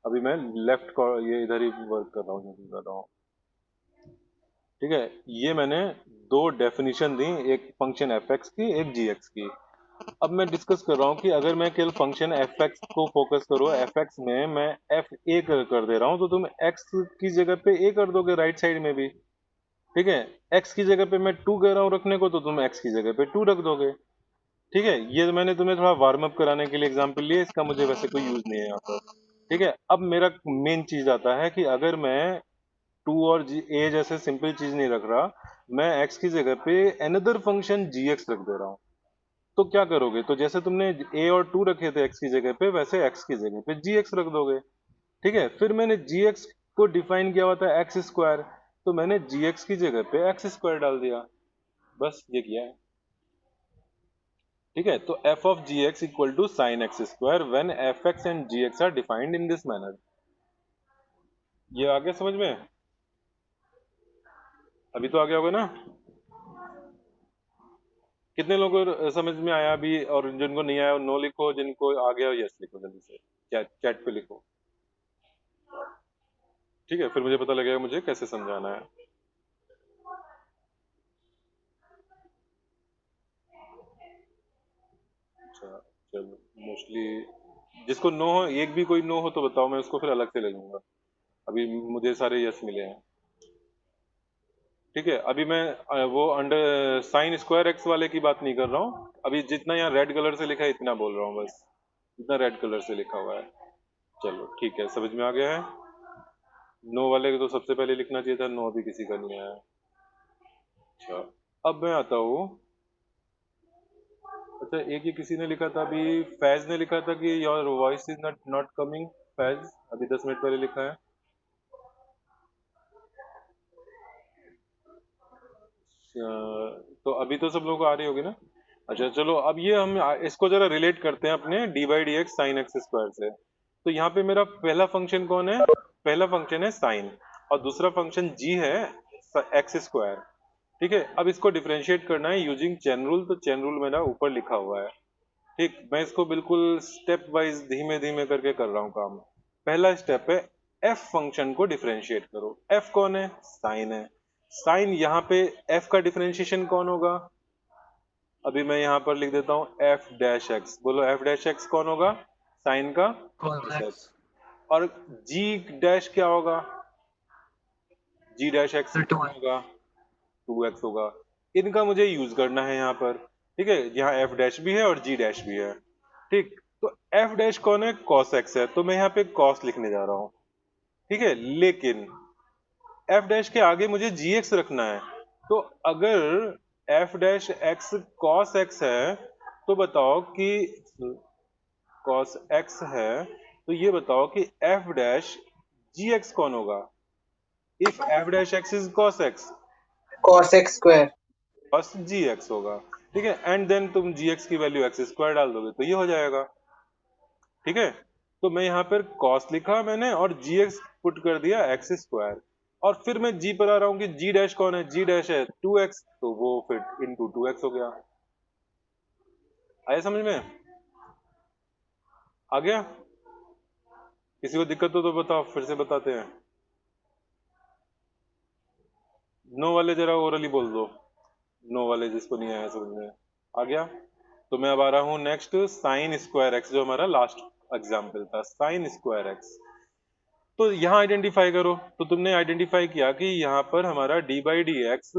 Speaker 2: अभी मैं लेफ्ट को ये इधर ही वर्क कर रहा हूँ, ठीक है। ये मैंने दो डेफिनेशन दी, एक फंक्शन एफ एक्स की, एक जी एक्स की। अब मैं डिस्कस कर रहा हूँ कि अगर मैं केवल फंक्शन एफ एक्स को फोकस करूँ, एफ एक्स में मैं एफ ए कर दे रहा हूँ, तो तुम एक्स की जगह पे ए कर दोगे राइट साइड में भी, ठीक है। एक्स की जगह पे मैं टू कह रहा हूँ रखने को, तो तुम एक्स की जगह पे टू रख दोगे, ठीक है, ये मैंने तुम्हें थोड़ा वार्म अप कराने के लिए एग्जांपल लिया, इसका मुझे वैसे कोई यूज नहीं है यहाँ पर। ठीक है, अब मेरा मेन चीज आता है कि अगर मैं टू और ए जैसे सिंपल चीज नहीं रख रहा, मैं एक्स की जगह पे अनदर फंक्शन जी एक्स रख दे रहा हूँ, तो क्या करोगे? तो जैसे तुमने ए और टू रखे थे एक्स की जगह पे, वैसे एक्स की जगह पे जी एक्स रख दोगे। ठीक है, फिर मैंने जी एक्स को डिफाइन किया हुआ था एक्स स्क्वायर, तो मैंने जी एक्स की जगह पे एक्स स्क्वायर डाल दिया, बस ये किया है। ठीक है, तो f of G X equal to sine X square when F X and G X are defined in this manner. ये आ गया समझ में? अभी तो आ गया होगा ना? कितने लोगों को समझ में आया अभी? और जिनको नहीं आया नो लिखो, जिनको आ गया यस लिखो, जल्दी से चैट पे लिखो। ठीक है, फिर मुझे पता लगेगा मुझे कैसे समझाना है। अच्छा चलो, मोस्टली जिसको नो हो, एक भी कोई नो हो तो बताओ, मैं उसको फिर अलग से ले लूंगा। अभी मुझे सारे यस मिले हैं। ठीक है, अभी मैं वो अंडर साइन स्क्वायर एक्स वाले की बात नहीं कर रहा हूँ, अभी जितना यहाँ रेड कलर से लिखा है इतना बोल रहा हूँ, बस इतना रेड कलर से लिखा हुआ है। चलो ठीक है, समझ में आ गया है। नो वाले को तो सबसे पहले लिखना चाहिए था, नो अभी किसी का नहीं आया। अच्छा, अब मैं आता हूँ। अच्छा, एक ये किसी ने लिखा था अभी, फैज ने लिखा था कि your voice is not not coming. Faiz अभी 10 मिनट पहले लिखा है। तो अभी तो सब लोगों को आ रही होगी ना? अच्छा चलो, अब ये हम इसको जरा रिलेट करते हैं अपने D by D x sign X square से। तो यहाँ पे मेरा पहला फंक्शन कौन है? पहला फंक्शन है साइन, और दूसरा फंक्शन जी है एक्स स्क्वायर। ठीक है, अब इसको डिफरेंशिएट करना है यूजिंग चेन रूल, तो चेन रूल मेरा ऊपर लिखा हुआ है। ठीक, मैं इसको बिल्कुल स्टेप वाइज धीमे धीमे करके कर रहा हूँ काम। पहला स्टेप है एफ फंक्शन को डिफरेंशिएट करो। एफ कौन है? साइन है। साइन, यहाँ पे एफ का डिफरेंशिएशन कौन होगा? अभी मैं यहाँ पर लिख देता हूँ एफ डैश एक्स। बोलो एफ डैश एक्स कौन होगा? साइन का
Speaker 1: cos
Speaker 2: cos
Speaker 1: x
Speaker 2: एक्स। और जी डैश क्या होगा? जी डैश एक्स
Speaker 1: तो 2
Speaker 2: कौन होगा? टू एक्स होगा। इनका मुझे यूज करना है यहाँ पर। ठीक है, यहाँ एफ डैश भी है और जी डैश भी है। ठीक, तो एफ डैश कौन है? cos एक्स है, तो मैं यहाँ पे cos लिखने जा रहा हूँ। ठीक है, लेकिन एफ डैश के आगे मुझे जी एक्स रखना है, तो अगर F dash x cos x है, तो बताओ कि cos एक्स है, तो ये बताओ कि एफ डैश जी एक्स कौन होगा? If F dash x is cos x,
Speaker 6: cos x square।
Speaker 2: बस जी एक्स होगा। ठीक है, एंड देन तुम जी एक्स की वैल्यू एक्स स्क्वायर डाल दोगे तो ये हो जाएगा। ठीक है, तो मैं यहाँ पर cos लिखा मैंने और जी एक्स पुट कर दिया एक्स स्क्वायर, और फिर मैं जी पर आ रहा हूँ कि जी डैश कौन है? जी डैश है 2x, तो वो फिर इंटू 2x हो गया। आया समझ में? आ गया? किसी को दिक्कत हो तो बताओ, फिर से बताते हैं। नो वाले जरा ओरली बोल दो, नो वाले जिसको नहीं आया समझ में। आ गया? तो मैं अब आ रहा हूँ नेक्स्ट, साइन स्क्वायर एक्स, जो हमारा लास्ट एग्जाम्पल था, साइन स्क्वायर एक्स। तो यहाँ आइडेंटिफाई करो, तो तुमने आइडेंटिफाई किया कि यहाँ पर हमारा डी बाई डी एक्स,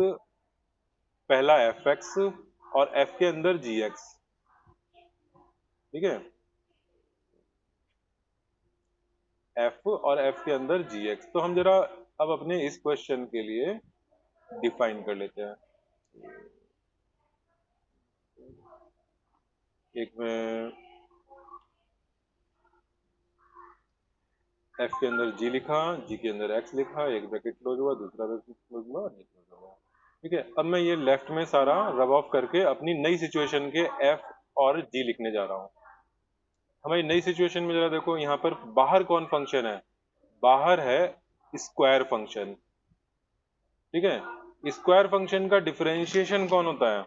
Speaker 2: पहला एफ एक्स और एफ के अंदर जी एक्स। ठीक है, एफ और एफ के अंदर जी एक्स। तो हम जरा अब अपने इस क्वेश्चन के लिए डिफाइन कर लेते हैं। एक में एफ के अंदर जी लिखा, जी के अंदर एक्स लिखा, एक ब्रैकेट क्लोज हुआ, दूसरा ब्रैकेट क्लोज हुआ, नहीं क्लोज हुआ। ठीक है, अब मैं ये लेफ्ट में सारा रब ऑफ करके अपनी नई सिचुएशन के एफ और जी लिखने जा रहा हूँ। हमारी नई सिचुएशन में जरा देखो, यहाँ पर बाहर कौन फंक्शन है? बाहर है स्क्वायर फंक्शन। ठीक है, स्क्वायर फंक्शन का डिफरेंशिएशन कौन होता है?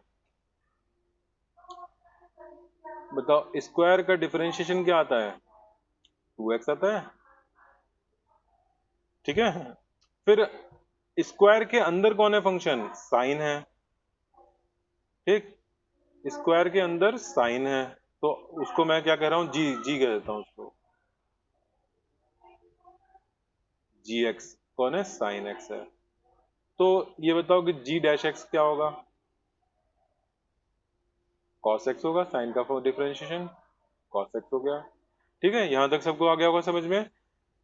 Speaker 2: बताओ, स्क्वायर का डिफरेंशिएशन क्या आता है? 2x आता है। ठीक है, फिर स्क्वायर के अंदर कौन है फंक्शन? साइन है। ठीक, स्क्वायर के अंदर साइन है, तो उसको मैं क्या कह रहा हूँ? जी जी कह देता हूँ उसको। जी एक्स कौन है? साइन एक्स है। तो ये बताओ कि जी डैश एक्स क्या होगा? cos x होगा, साइन का डिफरेंशिएशन cos x हो गया। ठीक है, यहाँ तक सबको आ गया होगा समझ में।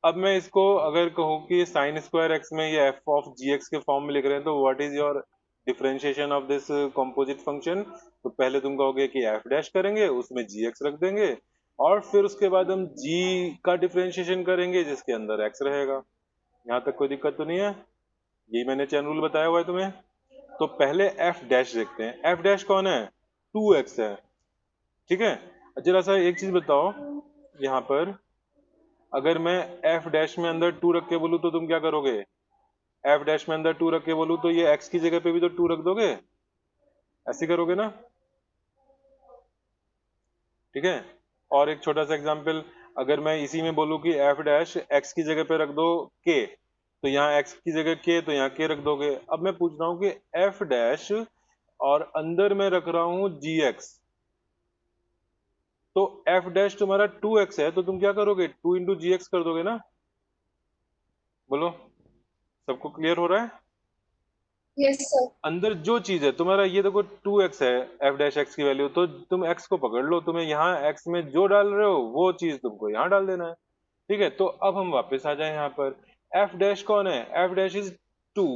Speaker 2: अब मैं इसको अगर कहूँ कि साइन स्क्वायर एक्स में ये एफ ऑफ जी एक्स के फॉर्म में लिख रहे हैं, तो what is your differentiation of this composite function? तो पहले तुम कहोगे कि एफ डैश करेंगे, उसमें जी एक्स रख देंगे, और फिर उसके बाद हम जी का डिफरेंशिएशन करेंगे जिसके अंदर एक्स रहेगा। यहाँ तक कोई दिक्कत तो नहीं है? यही मैंने चैन रूल बताया हुआ है तुम्हें। तो पहले एफ डैश देखते हैं। एफ डैश कौन है? 2x है। ठीक है, जरा सा एक चीज बताओ, यहाँ पर अगर मैं एफ डैश में अंदर 2 रख के बोलूँ तो तुम क्या करोगे? एफ डैश में अंदर 2 रख के बोलूँ तो ये x की जगह पे भी तो 2 रख दोगे, ऐसे करोगे ना? ठीक है, और एक छोटा सा एग्जांपल, अगर मैं इसी में बोलूँ कि एफ डैश x की जगह पे रख दो k, तो यहाँ x की जगह k, तो यहाँ k रख दोगे। अब मैं पूछ रहा हूँ कि एफ डैश और अंदर मैं रख रहा हूँ gx, तो एफ डैश तुम्हारा 2x है, तो तुम क्या करोगे? 2 इंटू जी एक्स कर दोगे ना? बोलो, सबको क्लियर हो रहा है?
Speaker 4: Yes sir.
Speaker 2: अंदर जो चीज है तुम्हारा, ये देखो 2x है एफ डैश एक्स की वैल्यू, तो तुम x को पकड़ लो, तुम्हें यहाँ x में जो डाल रहे हो वो चीज तुमको यहाँ डाल देना है। ठीक है, तो अब हम वापस आ जाए यहाँ पर। एफ डैश कौन है? F dash is 2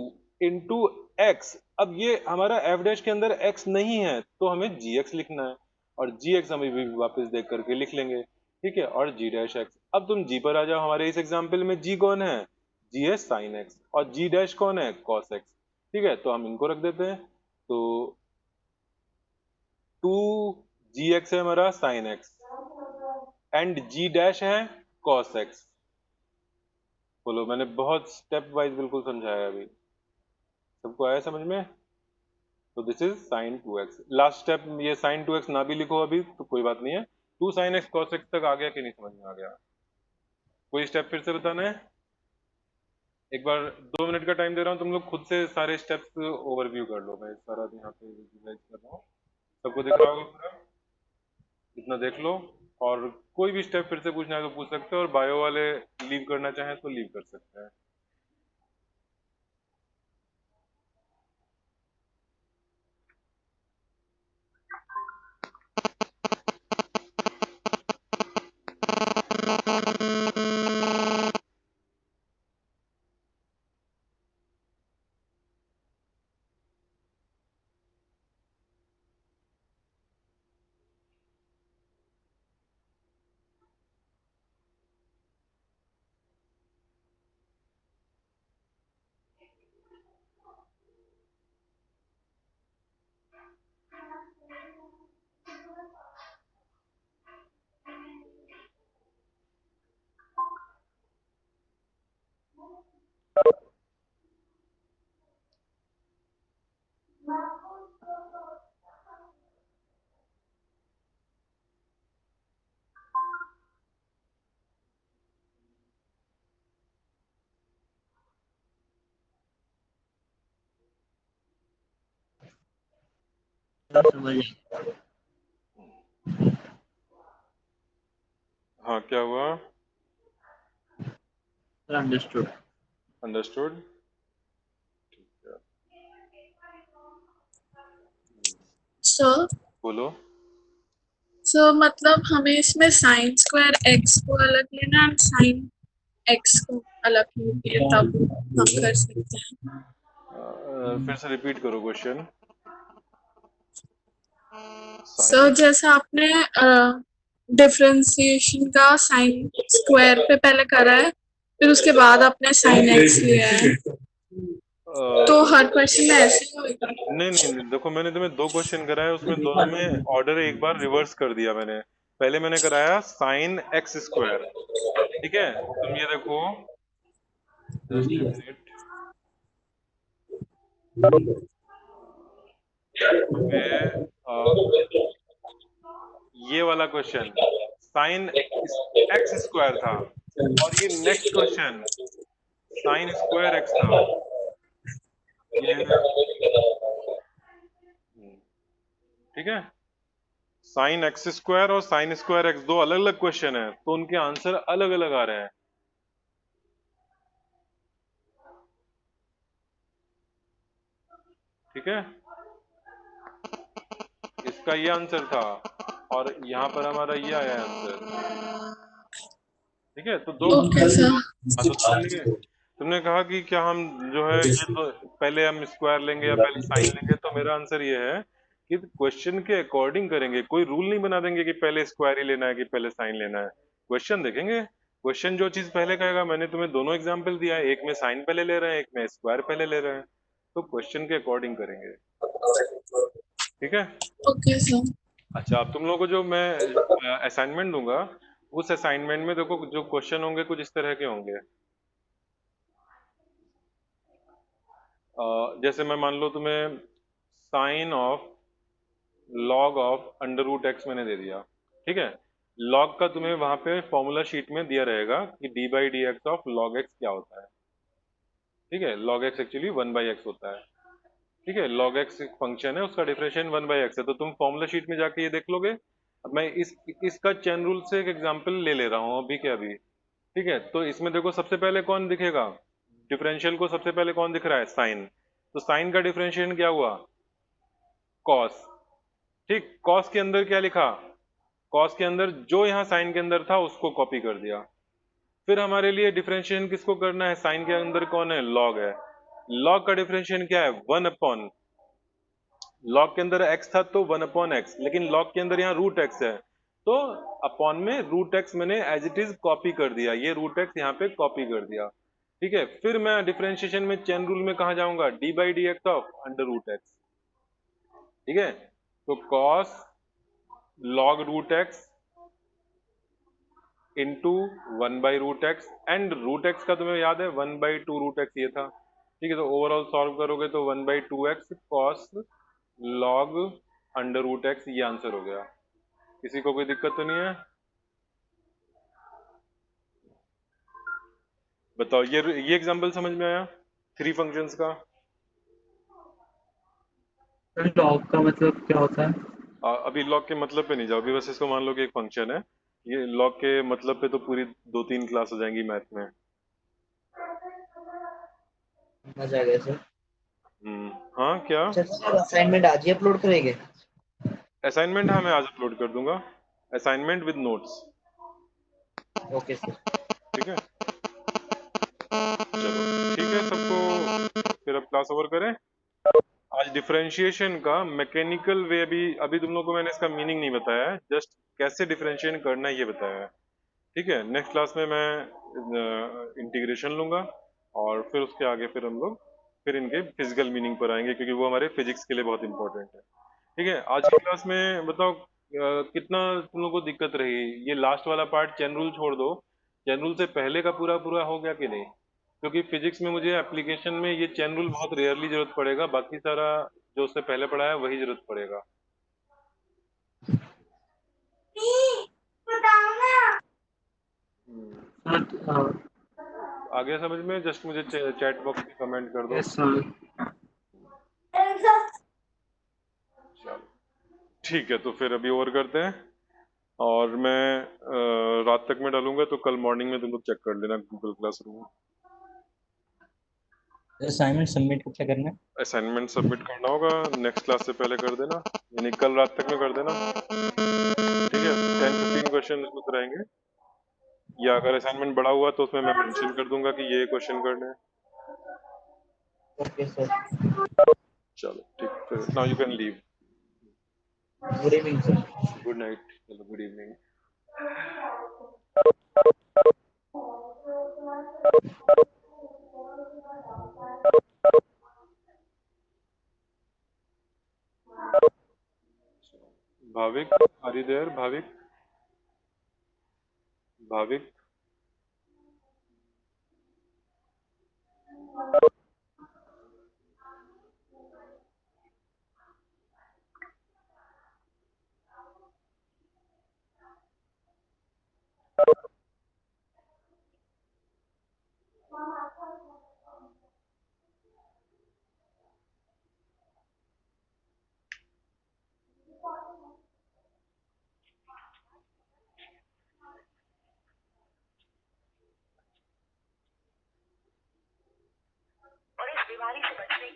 Speaker 2: into x. अब ये हमारा एफ डैश के अंदर x नहीं है, तो हमें gx लिखना है, और gx हम भी वापस देख करके लिख लेंगे। ठीक है, और g डैश एक्स। अब तुम g पर आ जाओ। हमारे इस एग्जाम्पल में g कौन है? g है साइन एक्स, और g डैश कौन है? Cos x. ठीक है, तो हम इनको रख देते हैं। तो 2 जी एक्स है हमारा sine x, and g dash है कॉस एक्स। बोलो, मैंने बहुत स्टेप वाइज बिल्कुल समझाया अभी, सबको आया समझ में? तो this is sine 2x। Last step ये साइन 2x ना भी लिखो अभी तो कोई बात नहीं है। 2 साइन एक्स कॉस एक्स तक आ गया कि नहीं समझ में आ गया? कोई स्टेप फिर से बताना है? एक बार 2 मिनट का टाइम दे रहा हूँ, तुम लोग खुद से सारे स्टेप्स ओवरव्यू कर लो। मैं सारा यहाँ पे विजुलाइज कर रहा हूँ, सबको दिख रहा होगा पूरा, इतना देख लो। और कोई भी स्टेप फिर से पूछना है तो पूछ सकते हो, और बायो वाले लीव करना चाहें तो लीव कर सकते हैं।
Speaker 3: समझ
Speaker 2: हाँ, क्या हुआ?
Speaker 3: अंडरस्टूड।
Speaker 2: अंडरस्टूड।
Speaker 4: सर
Speaker 2: बोलो।
Speaker 4: सर मतलब हमें इसमें साइन स्क्वायर एक्स को अलग लेना है, साइन एक्स को अलग लेंगे तब हम कर सकते हैं।
Speaker 2: फिर से रिपीट करो क्वेश्चन।
Speaker 4: सर जैसा आपने डिफरेंशिएशन का साइन स्क्वायर पे पहले करा है, फिर उसके बाद आपने साइन एक्स लिया है, तो हर क्वेश्चन में ऐसे ही होगा?
Speaker 2: नहीं नहीं नहीं, देखो मैंने तुम्हें 2 क्वेश्चन कराया, उसमें दोनों में ऑर्डर एक बार रिवर्स कर दिया मैंने। पहले मैंने कराया साइन एक्स स्क्वायर। ठीक है, तुम ये देखो, जस्ट ए मिनट, ये वाला क्वेश्चन साइन एक्स स्क्वायर था, और ये next question sine square x था। ये ठीक है, साइन एक्स स्क्वायर और साइन स्क्वायर एक्स दो अलग अलग क्वेश्चन है, तो उनके आंसर अलग अलग आ रहे हैं। ठीक है, इसका ये आंसर था और यहाँ पर हमारा ये आया आंसर। ठीक है, तो दो
Speaker 4: ओके सर।
Speaker 2: हाँ, तो तुमने कहा कि क्या हम जो है ये तो पहले हम स्क्वायर लेंगे या पहले साइन लेंगे, तो मेरा आंसर ये है कि क्वेश्चन के अकॉर्डिंग करेंगे, कोई रूल नहीं बना देंगे कि पहले स्क्वायर ही लेना है कि पहले साइन लेना है। क्वेश्चन देखेंगे, क्वेश्चन जो चीज पहले कहेगा, मैंने तुम्हें दोनों एग्जाम्पल दिया है, एक में साइन पहले ले रहे हैं, एक में स्क्वायर पहले ले रहे हैं, तो क्वेश्चन के अकॉर्डिंग करेंगे। ठीक है,
Speaker 4: ओके सर।
Speaker 2: अच्छा अब तुम लोगों को जो मैं असाइनमेंट दूंगा, उस असाइनमेंट में देखो जो क्वेश्चन होंगे कुछ इस तरह के होंगे। जैसे मैं मान लो तुम्हें sine of log of under root X मैंने दे दिया, ठीक है, लॉग का तुम्हें वहां पे फॉर्मूला शीट में दिया रहेगा कि D by D X of log x क्या होता है। ठीक है, लॉग एक्स एक्चुअली 1/x होता है। ठीक है, log x एक फंक्शन है, उसका डिफरेंशिएशन 1/x है, तो तुम फॉर्मूला शीट में जाके ये देख लोगे। अब मैं इसका चेन रूल से एक एग्जांपल ले ले रहा हूँ अभी के अभी। ठीक है, तो इसमें देखो सबसे पहले कौन दिखेगा, डिफरेंशियल को सबसे पहले कौन दिख रहा है, साइन। तो साइन का डिफरेंशिएशन क्या हुआ, कॉस। ठीक, कॉस के अंदर क्या लिखा, कॉस के अंदर जो यहाँ साइन के अंदर था उसको कॉपी कर दिया। फिर हमारे लिए डिफरेंशिएशन किसको करना है, साइन के अंदर कौन है, लॉग है। लॉग का डिफरेंशिएशन क्या है, 1/, लॉग के अंदर x था तो 1/x, लेकिन लॉग के अंदर यहाँ रूट x है, तो अपॉन में रूट x मैंने एज इट इज कॉपी कर दिया, ये रूट x यहाँ पे कॉपी कर दिया। ठीक है, फिर मैं डिफरेंशिएशन में चेन रूल में कहा जाऊंगा, D by D X of under root X. ठीक है, तो cos log root X into 1/√x, and root X का तुम्हें याद है 1/2√x ये था। ठीक है, तो ओवरऑल सॉल्व करोगे तो 1/2x cos log under root X, ये आंसर हो गया। किसी को कोई दिक्कत तो नहीं है, बताओ। ये एग्जांपल समझ में आया 3 फंक्शंस का।
Speaker 1: लॉग का मतलब क्या होता है?
Speaker 2: अभी लॉग के मतलब पे नहीं जाओ, अभी बस इसको मान लो कि एक फंक्शन है, ये लॉग के मतलब पे तो पूरी 2-3 क्लास हो जाएंगी मैथ में।
Speaker 3: मजा आ गया सर।
Speaker 2: हाँ क्या
Speaker 3: अच्छा सर, असाइनमेंट आज ही अपलोड करेंगे?
Speaker 2: असाइनमेंट, हाँ मैं आज अपलोड कर दूंगा, assignment with notes.
Speaker 3: Okay sir.
Speaker 2: ठीक है, चलो ठीक है सबको, फिर अब क्लास ओवर करें। आज डिफरेंशिएशन का मैकेनिकल वे, अभी तुम लोग को मैंने इसका मीनिंग नहीं बताया है, जस्ट कैसे डिफरेंशिएट करना है ये बताया है। ठीक है, नेक्स्ट क्लास में मैं इंटीग्रेशन लूंगा और फिर उसके आगे फिर हम लोग फिर इनके फिजिकल मीनिंग पर आएंगे, क्योंकि वो हमारे फिजिक्स के लिए बहुत इंपॉर्टेंट है। ठीक है, आज की क्लास में बताओ कितना तुम लोग को दिक्कत रही, ये लास्ट वाला पार्ट चैन रूल छोड़ दो, चैन रूल से पहले का पूरा पूरा हो गया कि नहीं, क्योंकि फिजिक्स में मुझे एप्लीकेशन में ये चैन रूल बहुत रेयरली जरूरत पड़ेगा, बाकी सारा जो उससे पहले पढ़ा है वही जरूरत पड़ेगा।
Speaker 1: सर
Speaker 2: आ गया समझ में, जस्ट मुझे चैट बॉक्स में कमेंट कर दो।
Speaker 1: Yes sir.
Speaker 2: चलो ठीक है, तो फिर अभी ओवर करते हैं, और मैं रात तक में डालूंगा, तो कल मॉर्निंग में तुम लोग चेक कर लेना गूगल क्लासरूम।
Speaker 8: असाइनमेंट सबमिट कब तक करना है?
Speaker 2: असाइनमेंट सबमिट करना होगा नेक्स्ट क्लास से पहले कर देना, यानी कल रात तक में कर देना। ठीक है, 10-15 क्वेश्चन उसमें से रहेंगे, या अगर असाइनमेंट बड़ा हुआ तो उसमें मैं मेंशन कर दूंगा कि ये क्वेश्चन करने हैं।
Speaker 3: Okay sir.
Speaker 2: चलो ठीक, फिर now you can leave.
Speaker 3: Good evening sir.
Speaker 2: Good night, चलो good evening. Bhavik, are you there Bhavik? Bhavik,
Speaker 10: और इस बीमारी से बचने